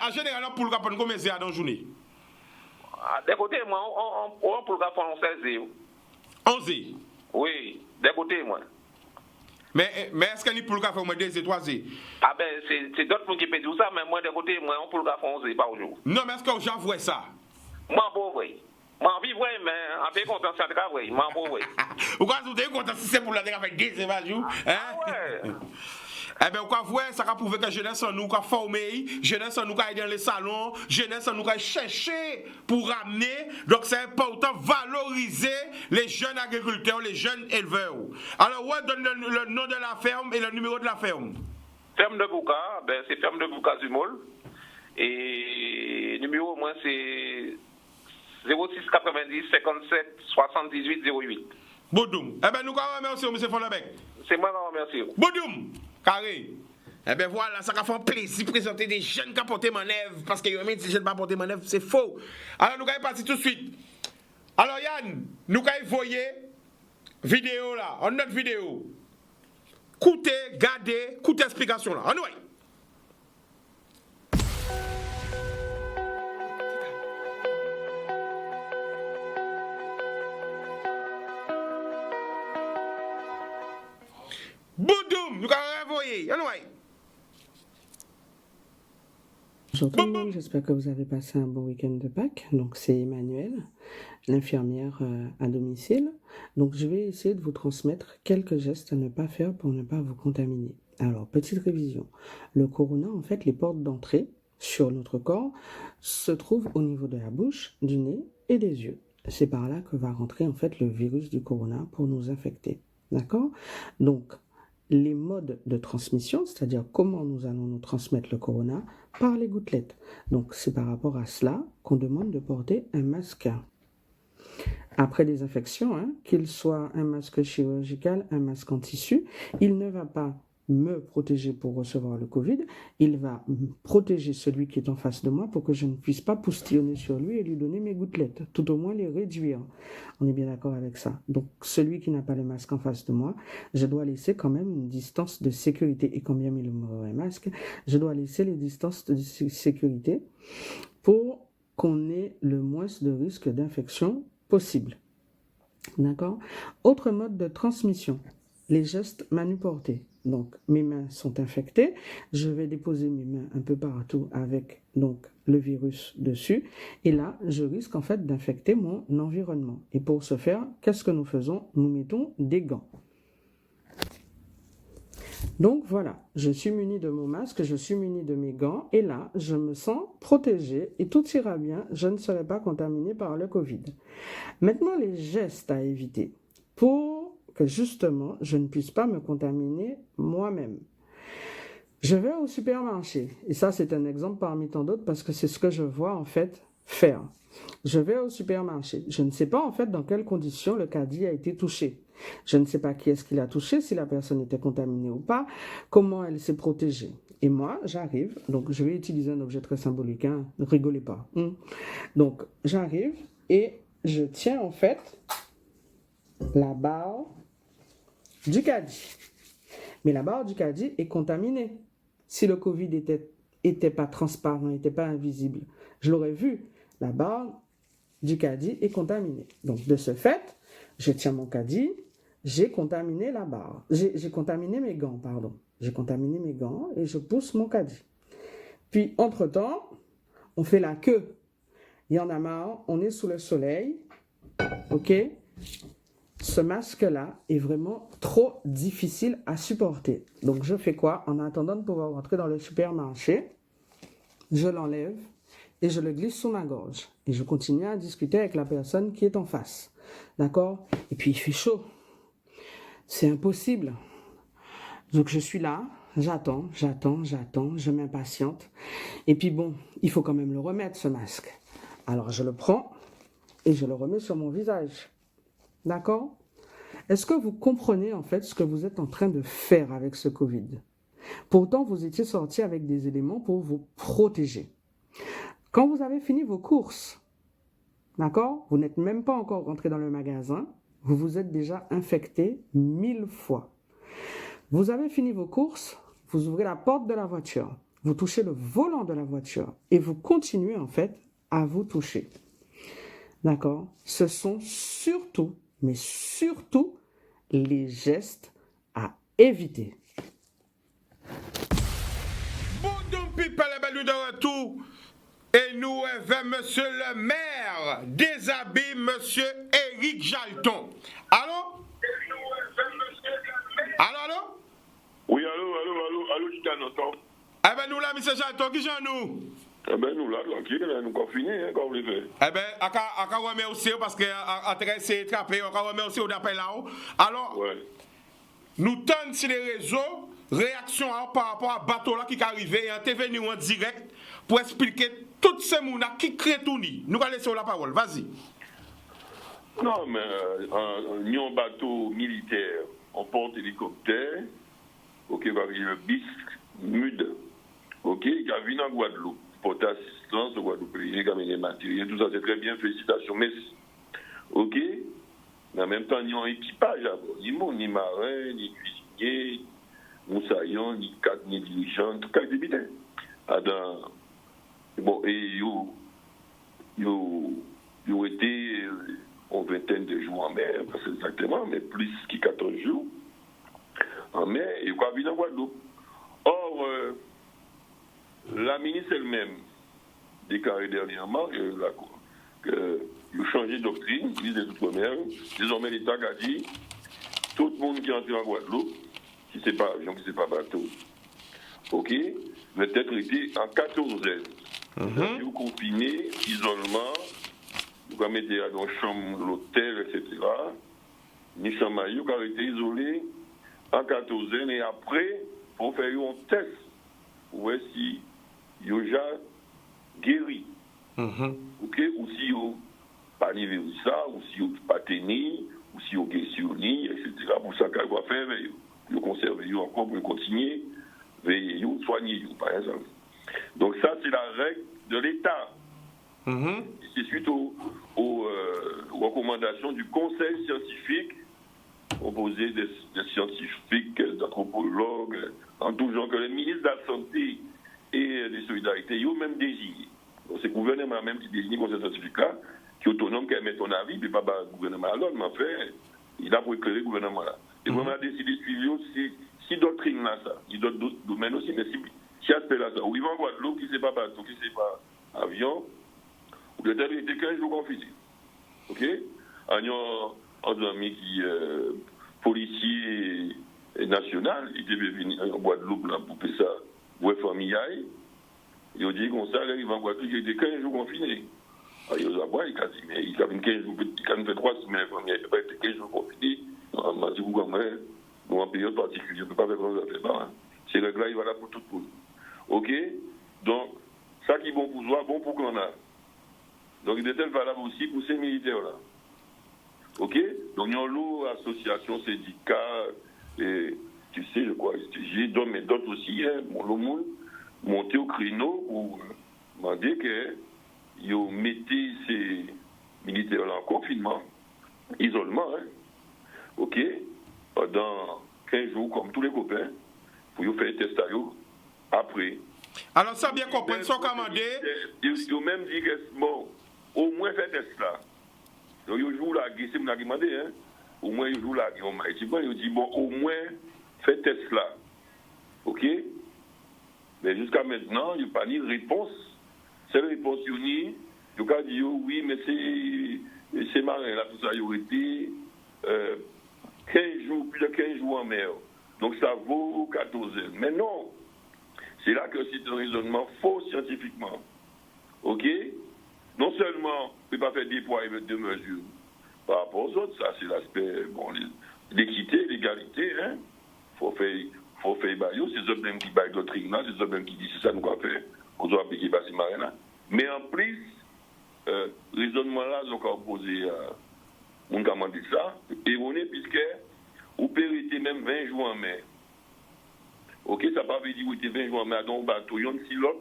En général, pour le cap, on commence à dans la journée. D'un côté, moi, on pour le cap, on 16 heures. 11 heures? Oui, d'un côté, moi. Mais est-ce qu'il y a pour le cap, on 2 et 3 heures? Ah ben, c'est d'autres qui peuvent dire ça, mais moi, d'un côté, moi, on pour le cap, 11 heures par jour. Non, mais est-ce que j'avoue ça? Moi, bon, oui. Moi, vivre, mais en fait, content, c'est un oui. Moi, bon, oui. Pourquoi vous êtes content si c'est pour la faire 2 heures par jour? Ouais. Eh bien, quoi voir, ça va prouver que jeunesse en nous, qu'a formé, jeunesse en nous, qu'a aidé dans les salons, jeunesse en nous, qu'a cherché pour ramener. Donc, c'est important de valoriser les jeunes agriculteurs, les jeunes éleveurs. Alors, ouais, donne le nom de la ferme et le numéro de la ferme. Ferme de Bouka, ben, c'est ferme de Bouka Zumol. Et numéro, au moins, c'est 06 90 57 78 08. Boudoum. Eh bien, nous, remercions, M. Fonlebec. C'est moi qui remercie. Boudoum. Carré. Eh bien voilà, ça va faire plaisir de présenter des jeunes qui ont porté manœuvre, parce que même si les jeunes ne pas porté manœuvre, c'est faux. Alors nous allons partir tout de suite. Alors Yann, nous allons voyer vidéo là, en notre vidéo. Écoutez, gardez, écoutez l'explication là. On y va. Boudoum, nous allons renvoyer. Bonjour tout le monde, j'espère que vous avez passé un bon week-end de Pâques. Donc c'est Emmanuel, l'infirmière à domicile. Donc je vais essayer de vous transmettre quelques gestes à ne pas faire pour ne pas vous contaminer. Alors, petite révision. Le corona, en fait, les portes d'entrée sur notre corps se trouvent au niveau de la bouche, du nez et des yeux. C'est par là que va rentrer en fait le virus du corona pour nous infecter. D'accord ? Donc, les modes de transmission, c'est-à-dire comment nous allons nous transmettre le corona, par les gouttelettes. Donc, c'est par rapport à cela qu'on demande de porter un masque. Après des infections, qu'il soit un masque chirurgical, un masque en tissu, il ne va pas me protéger pour recevoir le Covid, il va protéger celui qui est en face de moi pour que je ne puisse pas poustillonner sur lui et lui donner mes gouttelettes, tout au moins les réduire. On est bien d'accord avec ça. Donc celui qui n'a pas le masque en face de moi, je dois laisser quand même une distance de sécurité. Et quand bien il m'aurait un masque, je dois laisser les distances de sécurité pour qu'on ait le moins de risque d'infection possible. D'accord ? Autre mode de transmission, les gestes manuportés. Donc, mes mains sont infectées, je vais déposer mes mains un peu partout avec donc le virus dessus, et là, je risque en fait d'infecter mon environnement. Et pour ce faire, qu'est-ce que nous faisons ? Nous mettons des gants. Donc voilà, je suis muni de mon masque, je suis muni de mes gants, et là, je me sens protégée, et tout ira bien, je ne serai pas contaminée par le Covid. Maintenant, les gestes à éviter pour que justement, je ne puisse pas me contaminer moi-même. Je vais au supermarché, et ça c'est un exemple parmi tant d'autres parce que c'est ce que je vois en fait faire. Je vais au supermarché, je ne sais pas en fait dans quelles conditions le caddie a été touché. Je ne sais pas qui est-ce qui l'a touché, si la personne était contaminée ou pas, comment elle s'est protégée. Et moi, j'arrive, donc je vais utiliser un objet très symbolique, ne rigolez pas. Donc j'arrive et je tiens en fait la barre du caddie. Mais la barre du caddie est contaminée. Si le Covid était pas transparent, n'était pas invisible, je l'aurais vu. La barre du caddie est contaminée. Donc, de ce fait, je tiens mon caddie, j'ai contaminé la barre. J'ai contaminé mes gants, pardon. J'ai contaminé mes gants et je pousse mon caddie. Puis, entre-temps, on fait la queue. Il y en a marre, on est sous le soleil. OK ? Ce masque-là est vraiment trop difficile à supporter. Donc, je fais quoi ? En attendant de pouvoir rentrer dans le supermarché, je l'enlève et je le glisse sous ma gorge. Et je continue à discuter avec la personne qui est en face. D'accord? Et puis il fait chaud. C'est impossible. Donc je suis là, j'attends, je m'impatiente. Et puis bon, il faut quand même le remettre, ce masque. Alors je le prends et je le remets sur mon visage. D'accord? Est-ce que vous comprenez en fait ce que vous êtes en train de faire avec ce Covid? Pourtant, vous étiez sorti avec des éléments pour vous protéger. Quand vous avez fini vos courses, d'accord? Vous n'êtes même pas encore rentré dans le magasin, vous vous êtes déjà infecté 1000 fois. Vous avez fini vos courses, vous ouvrez la porte de la voiture, vous touchez le volant de la voiture et vous continuez en fait à vous toucher. D'accord? Ce sont surtout, mais surtout, les gestes à éviter. Bonjour people, de retour. Et nous avons monsieur le maire déshabille monsieur Éric Jalton. Allô? Allô? Oui, allô, Chicano. Eh ben nous là, monsieur Jalton, qui j'en nous? Eh ben nous là, tranquille, nous confinés, quand vous le faites. Eh ben, on va remercier parce que c'est trappé, on va remercier d'appel là-haut. Alors, ouais. Nous tendons sur les réseaux, réaction par rapport à bateau là qui est arrivé et on est venu en direct pour expliquer tous ces gens qui créent tout. Nous allons laisser la parole, vas-y. Non, mais un bateau militaire, on porte hélicoptère, ok, va arriver le bisque, MUD, ok, qui a vu en Guadeloupe, porter assistance au Guadeloupe, il a amené des matériels, tout ça c'est très bien, félicitations, merci. Ok, mais en même temps, il y a un équipage à bord, ni marin, ni cuisinier, ni saillant, ni cadre, ni dirigeant, tout cas, capitaine. Bon, et ils ont été en vingtaine de jours en mer, parce que exactement, mais plus que 14 jours en mer, et ils ont vu en Guadeloupe. Or, la ministre elle-même déclaré dernièrement qu'ils ont changé de doctrine, ils disent d'outre-mer, désormais l'État a dit tout le monde qui entre en Guadeloupe, qui ne sait pas avion, qui ne sait pas bateau, ok, va être traité en 14 heures. Vous confinez, isolement, vous pouvez mettre dans la chambre, l'hôtel, etc. Ni chambre, vous pouvez être isolé en 14 heures et après, pour faire un test pour voir si vous avez déjà guéri. Ok, ou si vous n'avez pas de virus, ou si vous n'avez pas tenu, ou si vous avez guéri, etc. Pour ça, qu'on va faire, vous conserver encore pour continuer, veiller, soigner, par exemple. Donc ça, c'est la règle de l'État. C'est suite aux recommandations du Conseil scientifique, composé des scientifiques, d'anthropologues, en tout genre, que le ministre de la Santé et des Solidarités, ils ont même désigné. Donc c'est le gouvernement même qui désigne le Conseil scientifique-là, qui est autonome, qui émet ton avis, mais pas le gouvernement à l'autre, mais en fait, il a pour éclairer le gouvernement là. Le gouvernement a décidé de suivre si doctrine là, ça. Il y a d'autres domaines aussi, mais si aspect là, ça. Ou ils vont en Guadeloupe, qui ne sait pas bateau, qui ne sait pas avion, ou de tel était 15 jours confinés. Ok? Il y a un ami qui policier national, il était venu en Guadeloupe là, pour faire ça, pour famille. Il a dit comme ça, il va en Guadeloupe, il était 15 jours confinés. Il a dit, mais il a fait 15 jours, il a fait 3 semaines, il a fait 15 jours confinés. On m'a dit, nous, en période particulière, on ne peut pas faire comme ça. Ces règles-là, il va là pour tout le monde. Ok? Donc, ça qui est bon pour soi, bon pour qu'on a. Donc, il est valable aussi pour ces militaires-là. Ok? Donc, il y a une association, syndicat, et tu sais, je crois, j'ai d'autres aussi, le monde, monté au créneau pour demander qu'ils mettent ces militaires-là en confinement, isolement, ok? Pendant 15 jours, comme tous les copains, pour faire un test à eux après. Alors, ça bien compris, sont commandés. Ils ont même dit que, bon, au moins faire test là. Donc, ils jouent là, c'est mon demandé, au moins ils jouent là, ils disent, bon, au moins faire test là. Ok? Mais jusqu'à maintenant, il n'y a pas ni réponse. C'est la réponse unie. Il y a dit, oui, mais c'est marin là, tout ça, il y aurait été 15 jours, plus de 15 jours en mer. Donc ça vaut 14 heures. Mais non, c'est là que c'est un raisonnement faux scientifiquement. Ok? Non seulement, on ne peut pas faire déployer de mesures par rapport aux autres, ça c'est l'aspect, bon, l'équité, l'égalité, hein? Faut faire bailler, c'est eux même qui baillent doctrine là, c'est eux même qui disent c'est ça nous va faire, on doit appliquer passer marine là. Mais en plus, raisonnement là, ils ont posé, on a dit ça, erroné puisque, on peut rester même 20 jours en mer. Ok, ça ne veut pas dire qu'il était 20 jours en mer dans un bateau, il y a un silote,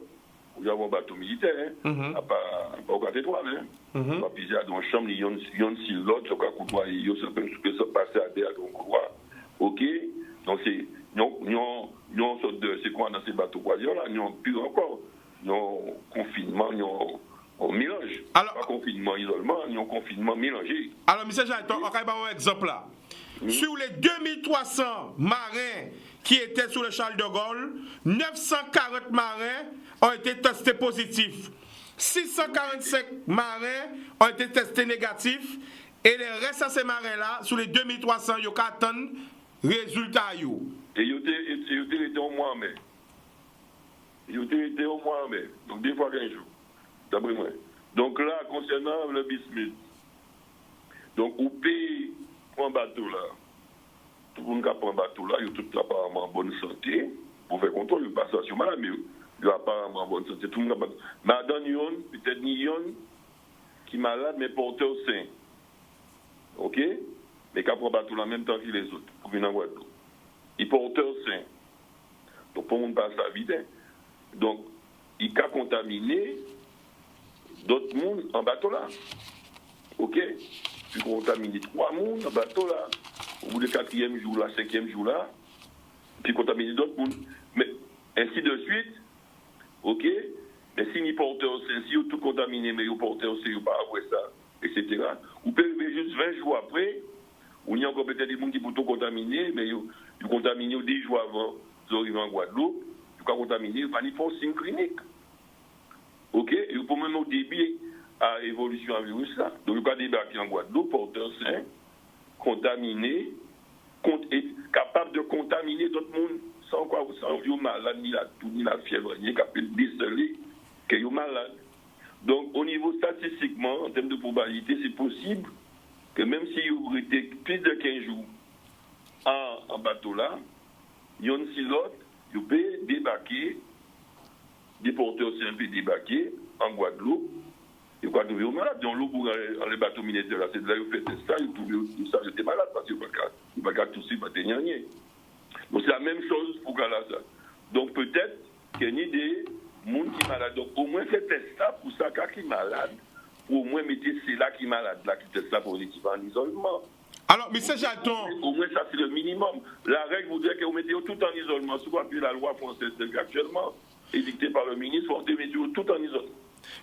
vous avez un bateau militaire, hein, pas au 4 étoiles, hein. Pas piser dans une chambre, il y a un silote, ça peut côtoyer, ça peut se passer à terre, donc ok, donc c'est, nous sorte de, c'est quoi dans ces bateaux croisières là, nous plus encore, nous confinement, nous on mélange. Alors, pas confinement, isolement, nous confinement mélangé. Alors, M. Jalton, on va avoir un exemple là. Sur les 2300 marins qui étaient sur le Charles de Gaulle, 940 marins ont été testés positifs. 645 marins ont été testés négatifs. Et les restes de ces marins-là, sur les 2300, ils ont attendent résultat. Et ils ont été au mois en mai. Ils ont été au mois en mai. Donc, 2 fois 15 jours. D'après moi. Donc là, concernant le bismuth, donc, on paye pour un bateau là. Tout le monde qui prend un bateau là, il est tout apparemment en bonne santé. Pour faire contrôle, il passe sur malade, mais il est apparemment en bonne santé. Tout le monde mais dans Nyon, peut-être Nyon, qui est malade, mais porteur sain. Ok? Mais qui prend un bateau là en même temps que les autres, pour venir en Guadeloupe. Il porteur sain. Donc, pour le monde passe à vite. Donc, il a contaminé d'autres mondes en bateau là. Ok? Puis contaminé 3 mondes en bateau là. Au bout du 4e jour là, 5e jour là. Puis contaminé d'autres mondes. Mais ainsi de suite. Ok? Mais si ni porteur sain, si vous tout contaminé, mais vous porteur sain, vous pas après ça, etc. Vous pouvez arriver juste 20 jours après. Ou il y a encore peut-être des gens qui sont tout contaminés, mais vous contaminez 10 jours avant, vous arrivez en Guadeloupe. Vous contaminez, vous n'avez pas de signe clinique. Ok? Et vous pouvez même au début à évolution à virus là. Donc, vous pouvez débarquer en Guadeloupe, porteur sain, contaminé, capable de contaminer d'autres mondes sans quoi vous savez, vous malade, ni la toux, ni la fièvre, ni capable de déceler que vous malade. Donc, au niveau statistiquement, en termes de probabilité, c'est possible que même si vous étiez plus de 15 jours en bateau là, il y a une silote, vous pouvez débarquer, des porteurs simples débarquer en Guadeloupe, et quoi trouver malade. Donc, l'eau pour les bateaux militaires, là, c'est de là que vous faites ça, vous trouvez ça, vous êtes malade, parce que vous ne pouvez pas tousser, pas tenir rien. Donc, c'est la même chose pour ça. Donc, peut-être qu'il y a une idée, monde qui est malade. Donc, au moins, faites ça pour ça, qui est malade, pour au moins mettre c'est là qui est malade, là qui teste ça positif en isolement. Alors, M. Jalton. Au moins, ça, c'est le minimum. La règle voudrait que vous mettez tout en isolement, soit puis la loi française actuellement, édictée par le ministre, vous mettez tout en isolement.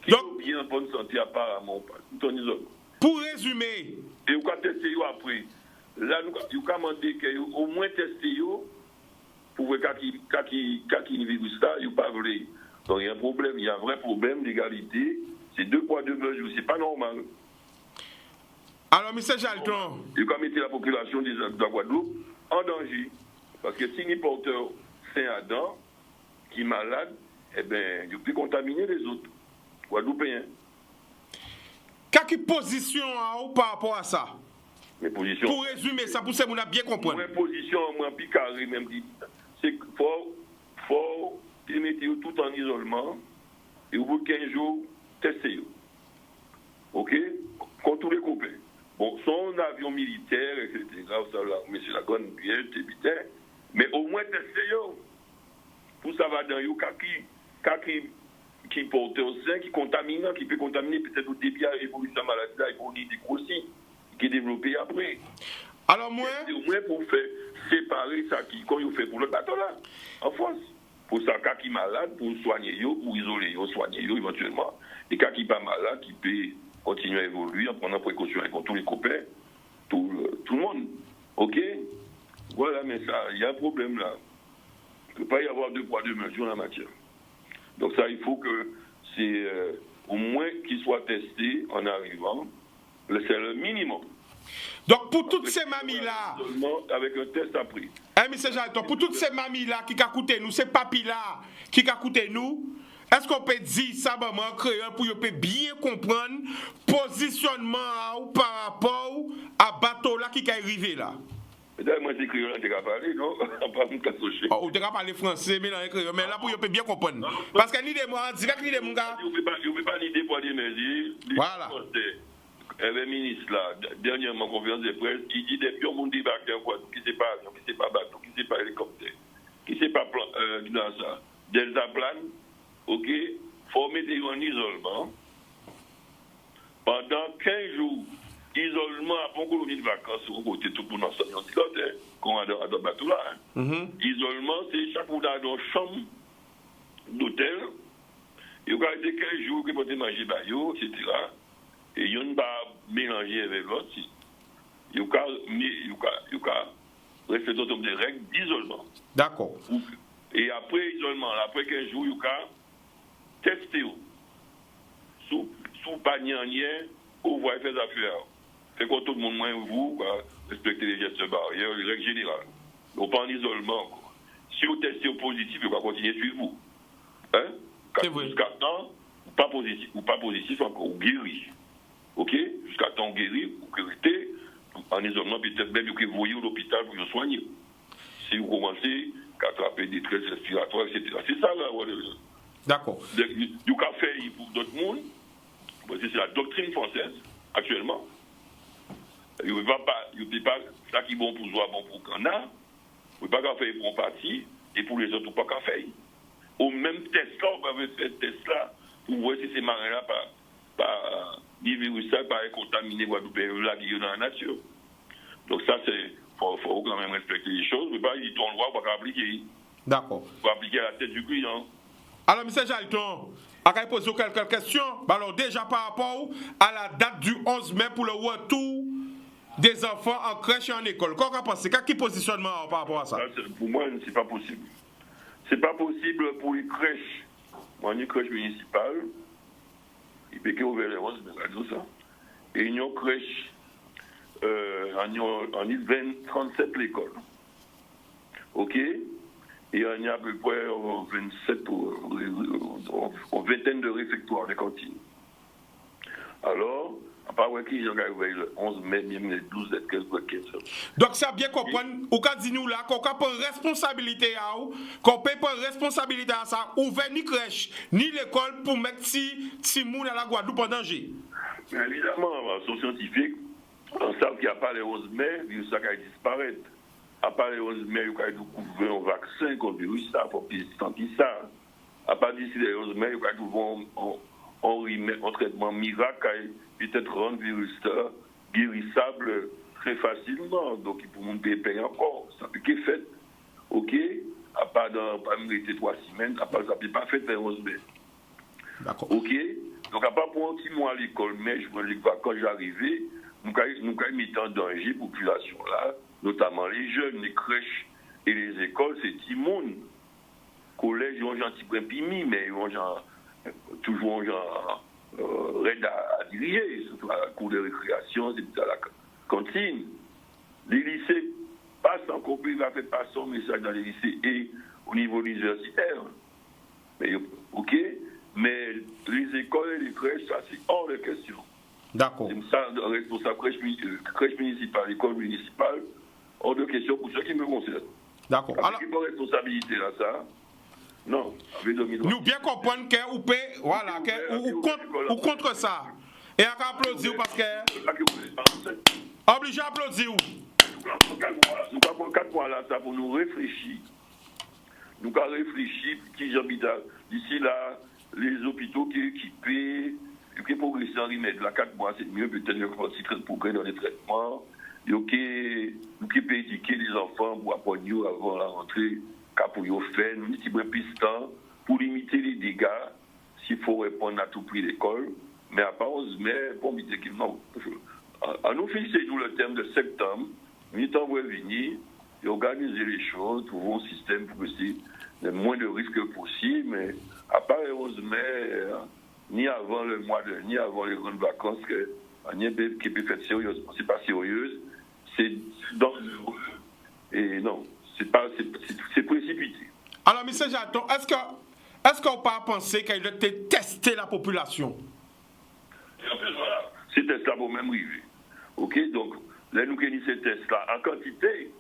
Qui est bien en bonne santé, apparemment, pas. Tout en isolement. Pour résumer. Et vous pouvez tester après. Là, vous pouvez demander qu'au moins tester pour voir quand il virus là, il n'y a pas vrai. Donc, il y a un problème, il y a un vrai problème d'égalité. C'est 2 poids 2 mesures, c'est pas normal. Alors, M. Jalton. Il faut mettre la population de la Guadeloupe en danger. Parce que si les porteurs sains à dents, qui est malade, eh bien, il peut contaminer les autres. Guadeloupéens. Quelle position par rapport à ça? Mes positions. Pour résumer, ça pour ça, on a bien compris. Mes positions, moi, plus carré, même dit, c'est qu'il faut mettre tout en isolement et au bout de 15 jours, tester. OK? Contre tous les copains. Bon, son avion militaire, etc., ça, là, M. Lagonne, bien, t'évitais, mais au moins tester. Pour ça va dans yo, qui porte au sein, qui contamine, qui peut contaminer peut-être au début à l'évolution de la maladie, là, il faut dire aussi, qui est développé après. Alors, moi. C'est au moins pour faire séparer ça qui, quand il fait pour le bateau là, en France. Pour ça, quand il est malade, pour soigner, pour isoler, soigner éventuellement. Et quand il n'est pas malade, il peut continuer à évoluer en prenant précaution avec tous les copains, tout le monde. OK? Voilà, mais ça, il y a un problème là. Il ne peut pas y avoir 2 poids 2 mesures en la matière. Donc ça, il faut que c'est au moins qu'il soit testé en arrivant. C'est le minimum. Donc pour toutes ces mamies-là... Avec un test après. M. Jalton, pour toutes ces mamies-là qui ont coûté nous, ces papis-là qui ont coûté nous, est-ce qu'on peut dire ça en créole pour bien comprendre le positionnement par rapport à bateau là qui est arrivé là? Moi, c'est créole, on ne parler, non? On ne parler français, mais là, pour bien comprendre. Parce que ni des mots en direct, ni des mots. Vous ne pouvez pas l'idée pour dire, mais voilà. Le ministre, là, dernièrement, conférence de presse, il dit des pions, mon débarqué, quoi, qui ne sait pas avion, qui ne sait pas bateau, qui ne sait pas hélicoptère, qui ne sait pas dans ça. Deltaplane, ok, formé en isolement pendant 15 jours. Isolement après une colonie de vacances, on côté tout le monde ensemble, on dit qu'on a dans le bateau là. Isolement, c'est chaque fois dans une chambre d'hôtel. Il y a des 15 jours que peut manger, etc. Et il n'y a pas mélanger avec l'autre. Il y a respecter des règles d'isolement. D'accord. Et après isolement, après 15 jours, il y a testé. Sous panier, on voit faire des affaires. Fait que tout le monde, moins vous, respecter les gestes barrières, les règles générales. On pas en isolement. Quoi. Si vous testez positif, il va continuer à suivre vous. Hein? Jusqu'à temps, ou pas positif encore, ou guéri. Ok? Jusqu'à temps guéri, ou guérité, en isolement, peut-être même que vous voyez à l'hôpital pour vous soigner. Si vous commencez à attraper des traits respiratoires, etc. C'est ça là. D'accord. Du café pour d'autres mondes, c'est la doctrine française actuellement. Il ne peut pas ça qui est bon pour soi, bon pour Canada. Il ne peut pas café pour un parti et pour les autres, pas café. Au même test là, on va faire ce test là pour voir si ces marins-là par des virus ça par contaminer Guadeloupe là qui est dans la nature. Donc ça c'est faut quand même respecter les choses. Il ne peut pas dire ton loi, on va pas appliquer. D'accord. Il faut appliquer à la tête du client. Alors, M. Jalton, on va poser quelques questions. Alors, déjà par rapport à la date du 11 mai pour le retour des enfants en crèche et en école. Qu'est-ce qu'on pense? Quel positionnement par rapport à ça? Pour moi, ce n'est pas possible. Ce n'est pas possible pour les crèches. Moi, une crèche municipale, il peut que ouvrir les 11 mai, ça. Et une crèche en 37 l'école. OK? Et il y a à peu près 27 ou vingtaine de réfectoires, de cantines. Alors, à part qu'il y a le 11 mai, même le 12, le 15, le 15. Donc, ça bien comprendre, ou quand dit-nous là, qu'on peut prendre responsabilité à ou, qu'on peut prendre responsabilité à ça, ouvrir ni crèche, ni l'école pour mettre si moun à la Guadeloupe en danger. Mais évidemment, en scientifique, on sait qu'il n'y a pas le 11 mai, le virus va disparaître. À part le 11 mai, il y a découvert un vaccin contre le virus, ça, pour sentir ça. À part d'ici le 11 mai, il y a découvert un traitement miracle qui peut-être rendre le virus guérissable très facilement. Donc, il peut monter payer encore. Ça peut être fait. OK? À part dans 3 semaines, à part ça ne peut pas faire le 11 mai. D'accord. OK? Donc, à part pour un petit mois à l'école, mais je me dis que quand j'arrivais, nous avons mis en danger la population là, notamment les jeunes, les crèches et les écoles, c'est tout le monde. Collège, ils ont gentil pimi, mais ils ont toujours raide à diriger, surtout à la cour de récréation, c'est à la cantine. Les lycées passent encore plus, il va faire passer son message dans les lycées et au niveau universitaire. Mais, OK? Mais les écoles et les crèches, ça, c'est hors de question. D'accord. C'est ça, responsable crèche municipale, école municipale, hors de question pour ceux qui me concernent. D'accord. Alors, il n'y a pas de responsabilité là, ça. Non, avec 2020. Nous bien comprendre que ou voilà, ou contre ça. Et on va applaudir parce que obligé à applaudir. Nous avons 4 mois là, ça pour nous réfléchir. Nous avons réfléchi, qui j'habite d'ici là, les hôpitaux qui sont équipés, qui progressent en remède. Là, 4 mois, c'est mieux, peut-être que nous progrès dans les traitements. Nous qui peut éduquer les enfants pour apprendre avant la rentrée, pour nous faire, nous avons piston pour limiter les dégâts, s'il faut répondre à tout prix l'école. Mais à part 11 mai, pour limiter qu'ils non. À nous fixer nous le terme de septembre, nous avons venir et organiser les choses, trouver un système pour essayer le moins de risques possible. Mais à part le 11 mai, ni avant le mois ni avant les grandes vacances, que rien qui peut faire sérieuse. C'est pas sérieuse, c'est dangereux. Et non, c'est précipité. Alors, M. Jalton, est-ce est-ce qu'on peut pas penser qu'il doit tester la population? Et en plus, voilà, ces tests-là vont même arriver. Ok, donc, là, nous avons ces tests-là en quantité.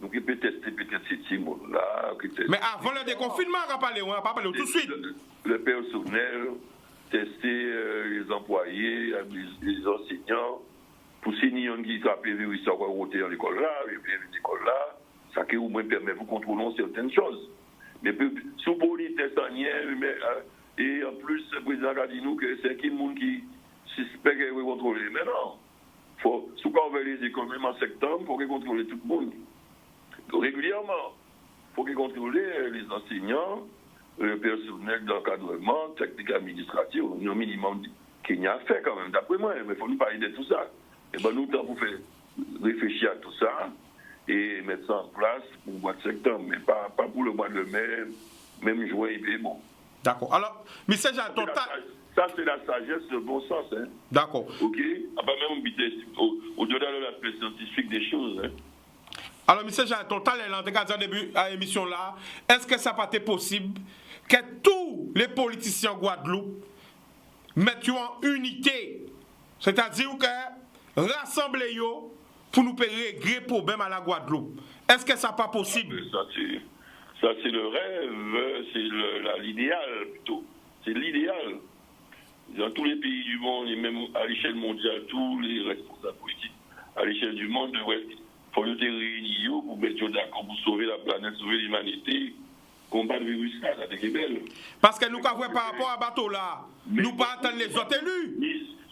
Donc, on peut tester peut-être ces petits mots-là. Mais avant le déconfinement, on va pas parler tout de suite. Le personnel, tester les employés, les enseignants, pour ces gens qui ont virus à voter dans l'école là, et bien l'école là, ça qui au moins permet de contrôler certaines choses. Mais si vous prenez des tests en lien, et en plus, le président a dit nous que c'est qui le monde qui suspecte qu'il va contrôler. Mais non, si vous ouvrez les écoles même en septembre, il faut contrôler tout le monde. Régulièrement, il faut contrôler les enseignants, le personnel d'encadrement, technique administrative, au minimum qu'il y a fait quand même, d'après moi, mais il faut nous parler de tout ça. Et bien nous, temps pour faire réfléchir à tout ça et mettre ça en place pour le mois de septembre, mais pas pour le mois de mai, même juin, et bon. D'accord. Alors, M. Jalton, ça, c'est la sagesse, le bon sens. Hein. D'accord. OK. Même au-delà de l'aspect scientifique des choses. Hein. Alors, M. Jalton, dans le début de l'émission là, est-ce que ça n'a pas été possible que tous les politiciens Guadeloupe mettent en unité, c'est-à-dire que rassembler pour nous régler les problèmes à la Guadeloupe? Est-ce que ça n'est pas possible? Ça, c'est le rêve, c'est l'idéal plutôt. C'est l'idéal. Dans tous les pays du monde, et même à l'échelle mondiale, tous les responsables politiques à l'échelle du monde devraient faut nous réunir pour mettre d'accord pour sauver la planète, sauver l'humanité, combattre le virus là, ça c'est belle. Parce que nous avons par rapport à bateau là, nous pas attendre les autres élus.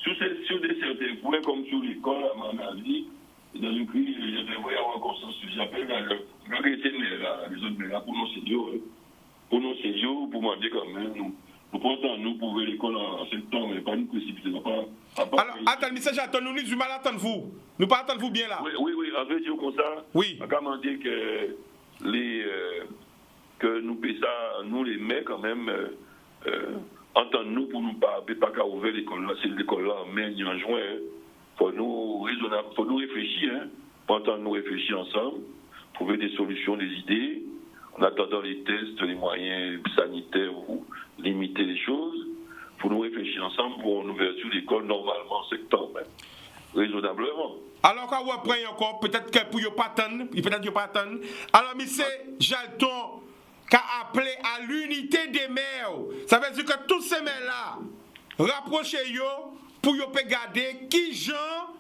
Sur des certains points, comme sur l'école, à mon avis, dans une crise, il devrait y avoir un consensus. J'appelle les autres là, pour nos seniors, pour demander quand même, nous pensons nous pour ouvrir l'école en septembre, mais pas nous précipiter. Alors, attends, message, attends, nous du mal attendre vous. Nous pas attendre vous bien là. Oui, en fait, dire comme ça. Oui. On va dire que que nous payons ça, nous les mets quand même, entendre-nous pour nous pas qu'à ouvrir l'école là, c'est l'école là en mai, en juin. Faut nous réfléchir, hein. Faut entendre nous réfléchir ensemble, trouver des solutions, des idées, en attendant les tests, les moyens sanitaires pour limiter les choses. Faut nous réfléchir ensemble pour une ouverture d'école normalement en septembre, hein. Raisonnablement. Alors quand vous prenez encore, peut-être que pour ne pas attendre, alors monsieur Jalton qui a appelé à l'unité des maires. Ça veut dire que tous ces maires-là, rapprochez-vous pour vous garder qui genre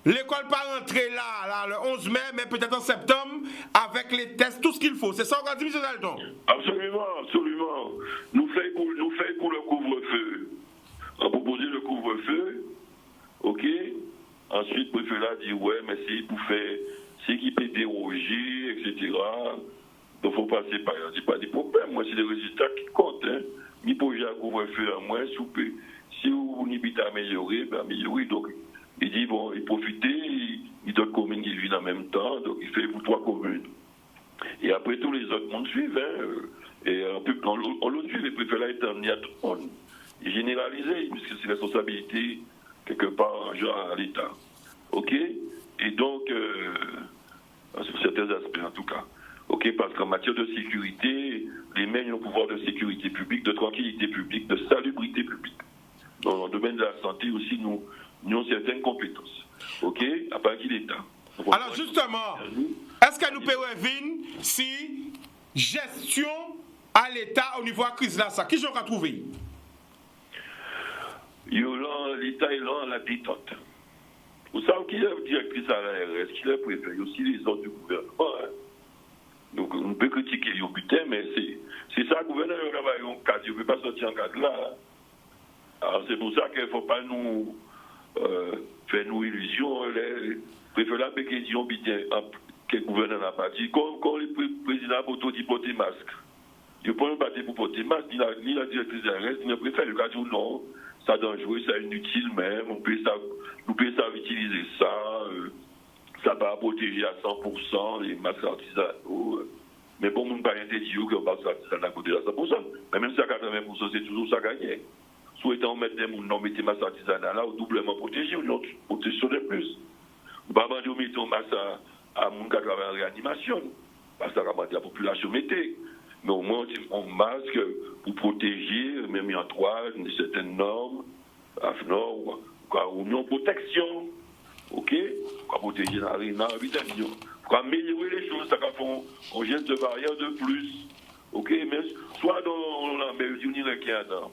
l'école pas rentrer là, le 11 mai, mais peut-être en septembre, avec les tests, tout ce qu'il faut. C'est ça qu'on a dit, M. Jalton? Absolument. Nous faisons pour le couvre-feu. On a proposé le couvre-feu, ok? Ensuite, le préfet là dit, ouais, mais c'est qui peut déroger, etc. Donc, il faut passer par là. C'est pas des problèmes. Moi, c'est les résultats qui comptent. Hein. Ni projet à couvre-feu à moins, si vous n'y pouvez améliorer, ben améliorer. Donc, il dit, bon, il profite, il donne communes qui vivent en même temps, donc il fait pour 3 communes. Et après, tous les autres mondes suivent. Hein. Et on le suit, les préfets là étant amenés à tout le monde. Il généralisé, puisque c'est responsabilité, quelque part, genre à l'État. OK? Et donc, sur certains aspects, en tout cas. OK? Parce qu'en matière de sécurité, les maires ont le pouvoir de sécurité publique, de tranquillité publique, de salubrité publique. Dans le domaine de la santé aussi, nous avons certaines compétences. OK? À partir de l'État. Alors, justement, est-ce que nous pouvons revenir si gestion à l'État au niveau de la crise là, ça? Qui j'en ai trouvé? L'État est là en la détente. Vous savez qui est le directrice à l'ARS, qui est le préfet, il y a aussi les autres du gouvernement. Hein. Donc, on peut critiquer le butin, mais c'est ça, le gouverneur, il ne peut pas sortir en cadre là. Hein. Alors, c'est pour ça qu'il ne faut pas nous faire nous illusions. Les préfets là, ils disent, que le gouverneur n'a pas dit. Quand le président a dit porter masque, il ne peut pas battre pour porter masque, ni la directrice de l'ARS, ni le préfet. Le cas dit non. Ça dangereux, ça inutile même, nous pouvons utiliser ça, ça va protéger à 100% les masques artisanaux. Mais pour nous, pas interdit que les masques artisanaux protègent à 100%. Mais même si à 80%, c'est toujours ça gagné. Souhaitant mettre des gens non mettre des masques artisanaux là, ou doublement protégés, ou une autre protection de plus. Nous ne pouvons pas mettre un masque à gens qui travaillent en réanimation, parce que la population mettait. mais au moins on masque pour protéger, même il y a certaines normes, ou non protection, ok, pour protéger l'habitation, pour améliorer les choses, ça fait un geste de barrière de plus, ok, mais soit dans la mer du Nil qui est là,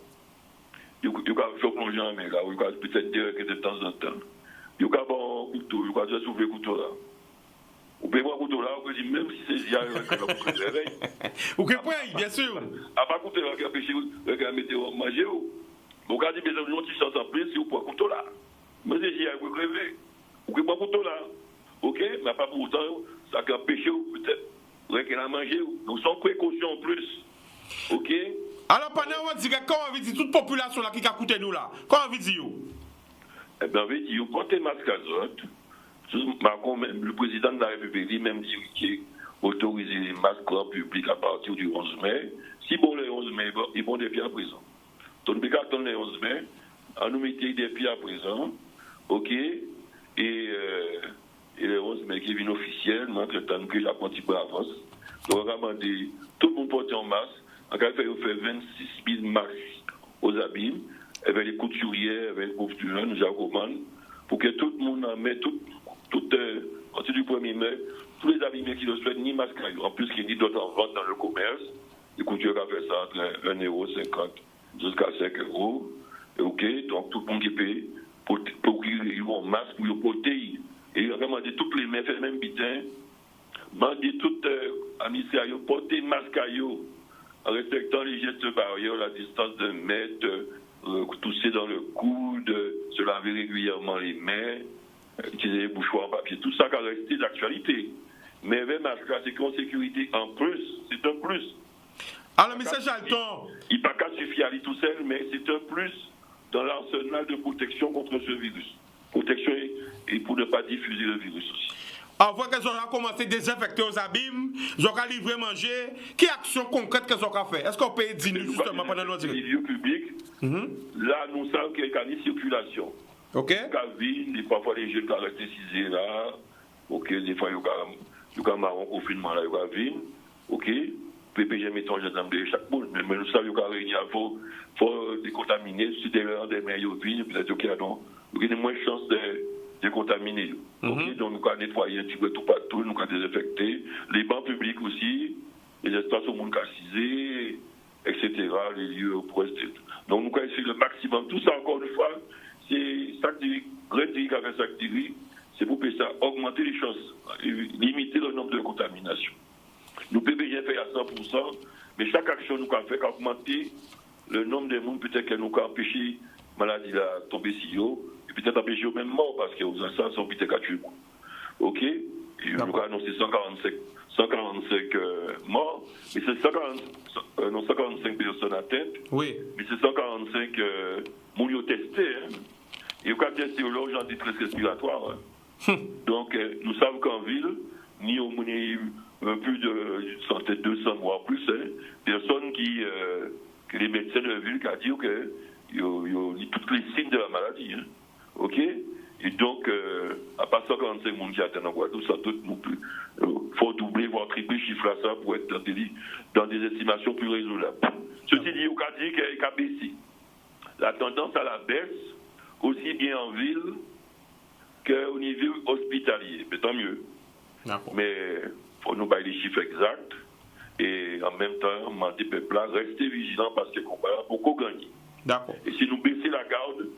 il y a plonger en mer là, il y a peut-être direct de temps en temps, il y a un couteau, il y a déjà soulevé le couteau là. Vous pouvez voir le couteau là, vous pouvez dire même si c'est hier, vous pouvez le réveil. Vous comprenez, bien sûr. À part couteau là, qui a pêché, qui a mis au manger, vous regardez bien sûr, petit chance en plus, si vous prenez le couteau là. Mais c'est hier, vous pouvez rêver. Vous pouvez prendre le couteau là. Ok, mais pas pour autant, ça a pêché peut-être. Vous avez qu'à manger, donc sans précaution en plus. Ok. Alors pendant on dit comment on veut dire toute population là qui a coûté nous là. Comment on veut dire? Eh bien, on veut dire, portez masque azote. Même le président de la République lui-même dit qu'il autorise les masques en public à partir du 11 mai. Si bon le 11 mai, ils vont des pieds à présent. Donc, nous attendons le 11 mai, on nous mettait des pieds à présent, ok, et le 11 mai qui est venu officiel, nous entendons que la partie avance. Donc, on va demander tout le monde porter en masque, on va faire 26 000 masques aux abîmes, avec les couturiers, avec les couturiers, nous recommandons, pour que tout le monde en mette à partir du 1er mai, tous les abîmés qui ne souhaitent ni masque, en plus qu'il y a d'autres en vente dans le commerce, les couturiers ont fait ça entre 1,50 € jusqu'à 5 €. Ok, donc tout le monde qui paye pour qu'ils aient un masque pour les protéger. Et vraiment, toutes les mains, fait même bitin, demander toutes amis à porter masque à eux, en respectant les gestes barrières, la distance de mètre, tousser dans le coude, se laver régulièrement les mains, utiliser les bouchoirs en papier, tout ça qui a resté d'actualité. Mais avec masque, c'est qu'en sécurité en plus, c'est un plus. Alors, M. Jalton. Il n'y a pas qu'à suffire à lui tout seul, mais c'est un plus dans l'arsenal de protection contre ce virus. Protection et pour ne pas diffuser le virus aussi. On voit qu'ils ont commencé à désinfecter aux abîmes, ils ont livré manger. Quelle action concrète qu'ils ont fait? Est-ce qu'on peut dire justement pendant notre les lieux publics, là, nous savons qu'il y a une circulation. Ok. Des parfois les jeunes qui restent cisés là. Ok, des fois, il y a un marron confinement là, il y a une ok. PPG met en gendarme de chaque monde, mais nous savons qu'il y a faut décontaminer, si des mains peut-être qu'il y a moins de chances de contaminer. Okay? Donc nous avons nettoyer un petit peu tout partout, nous avons désinfecté, les bancs publics aussi, les espaces au monde cassisés, etc., les lieux au poste. Donc nous avons essayé le maximum. Tout ça, encore une fois, c'est ça c'est pour ça augmenter les chances, limiter le nombre de contaminations. Nous PPG fait à 100%, mais chaque action nous a fait augmenter le nombre de monde, peut-être qu'elle nous a empêché la maladie de tomber si haut, et peut-être empêcher même mort, parce que aux instants sont peut-être à tuer. Ok? Et nous avons annoncé 145 morts, mais c'est 145 personnes atteintes, oui. Mais c'est 145 moun testés. Hein. Et vous avez testé aux gens de détresse respiratoire. Hein. Donc, nous savons qu'en ville, ni au moins plus de 100, 200 voire plus, hein, personnes que les médecins de la ville qui ont dit qu'il y a tous les signes de la maladie. Hein. Ok? Et donc, à part 145 personnes qui atteignent en Guadeloupe, ça tout il faut doubler, voire tripler le chiffre à ça pour être dans des estimations plus raisonnables. Ceci dit, on a dit qu'il a baissé. La tendance à la baisse, aussi bien en ville qu'au niveau hospitalier. Mais tant mieux. Mais il faut nous bailler les chiffres exacts. Et en même temps, demander au peuple là, rester vigilant parce que combat a beaucoup gagné. D'accord. Et si nous baissons la garde,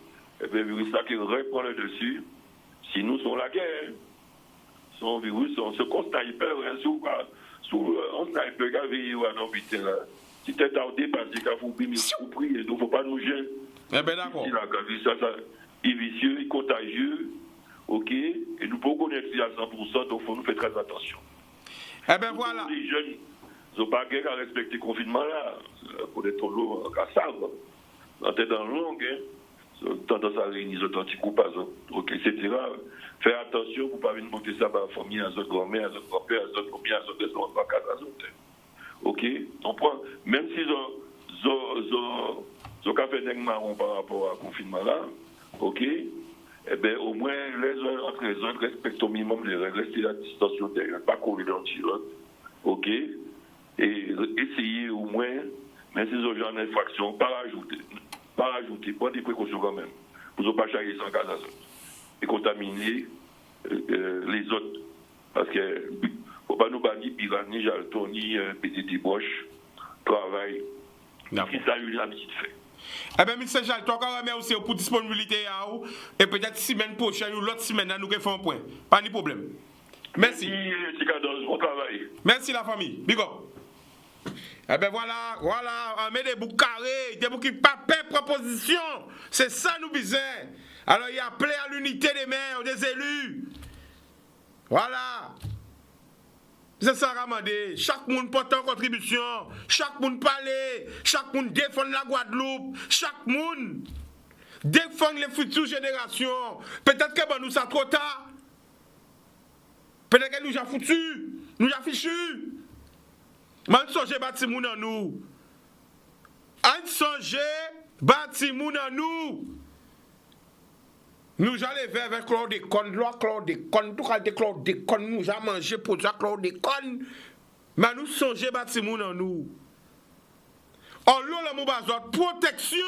eh bien, le virus là qui reprend le dessus, si nous sommes la guerre, son virus, on se constate hyper, on sniper, qui a veillé à nos vitesses là. Si tu es tardé parce qu'il faut prier, il ne faut pas nous gêner. Eh bien, d'accord. Ça, il est vicieux, il est contagieux, ok, et nous pouvons connaître à 100%, donc il faut nous faire très attention. Eh bien, voilà. Les jeunes, ils n'ont pas guère à respecter le confinement là, pour être l'eau à sabre, en tête dans longue, hein, tendance à réunir les authentiques coupables, ok, etc. Faire attention pour ne pas venir monter ça par la famille, à notre grand-mère, à notre grand-père, à notre combien, à notre descendant, à notre ok, on prend, même s'ils ont fait des marrons par rapport au confinement là, ok, eh bien au moins les uns entre les autres respectent au minimum les règles, rester la distanciation derrière, pas courir dans le tirant, ok, et essayer au moins, même si les gens en infraction, pas rajouter, prendre des précautions quand même, pour ne pas charger sans gaz et contaminer les autres. Parce que ne faut pas nous bannir Piran, ni Jalton, ni PTT Bosch, travail, qui s'allume la petite fait. Eh bien, M. Jalton, encore remercie pour disponibilité et peut-être semaine prochaine ou l'autre semaine, nous faisons un point. Pas de problème. Merci. Bon travail. Merci la famille. Big up. Eh bien voilà, on met des boucs carrés, des boucs qui papier proposition. C'est ça nous besoin. Alors il y a appelé à l'unité des maires, des élus. Voilà. C'est ça Ramadé. Chaque monde porte en contribution. Chaque monde parle. Chaque monde défend la Guadeloupe. Chaque monde défend les futures générations. Peut-être que nous ça trop tard. Peut-être que nous avons foutu. Nous avons fichu. Mais on songe bâti moun en nous. On songe bâti moun en nous. Nous allons vers chlordécone, chlordécone, tout le chlordécone, nous allons manger pour ça chlordécone. Mais nous songe bâti moun en nous. En l'eau, la moubazot, protection,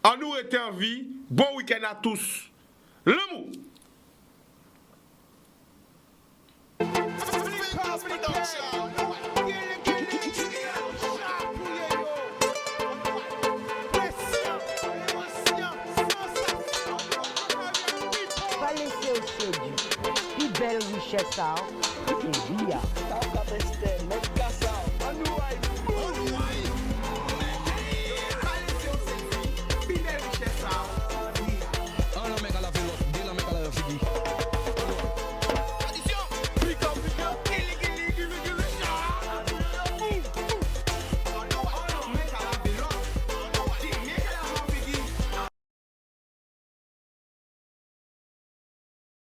en nous était en vie. Bon week-end à tous. Le mot. Belle richesse, c'est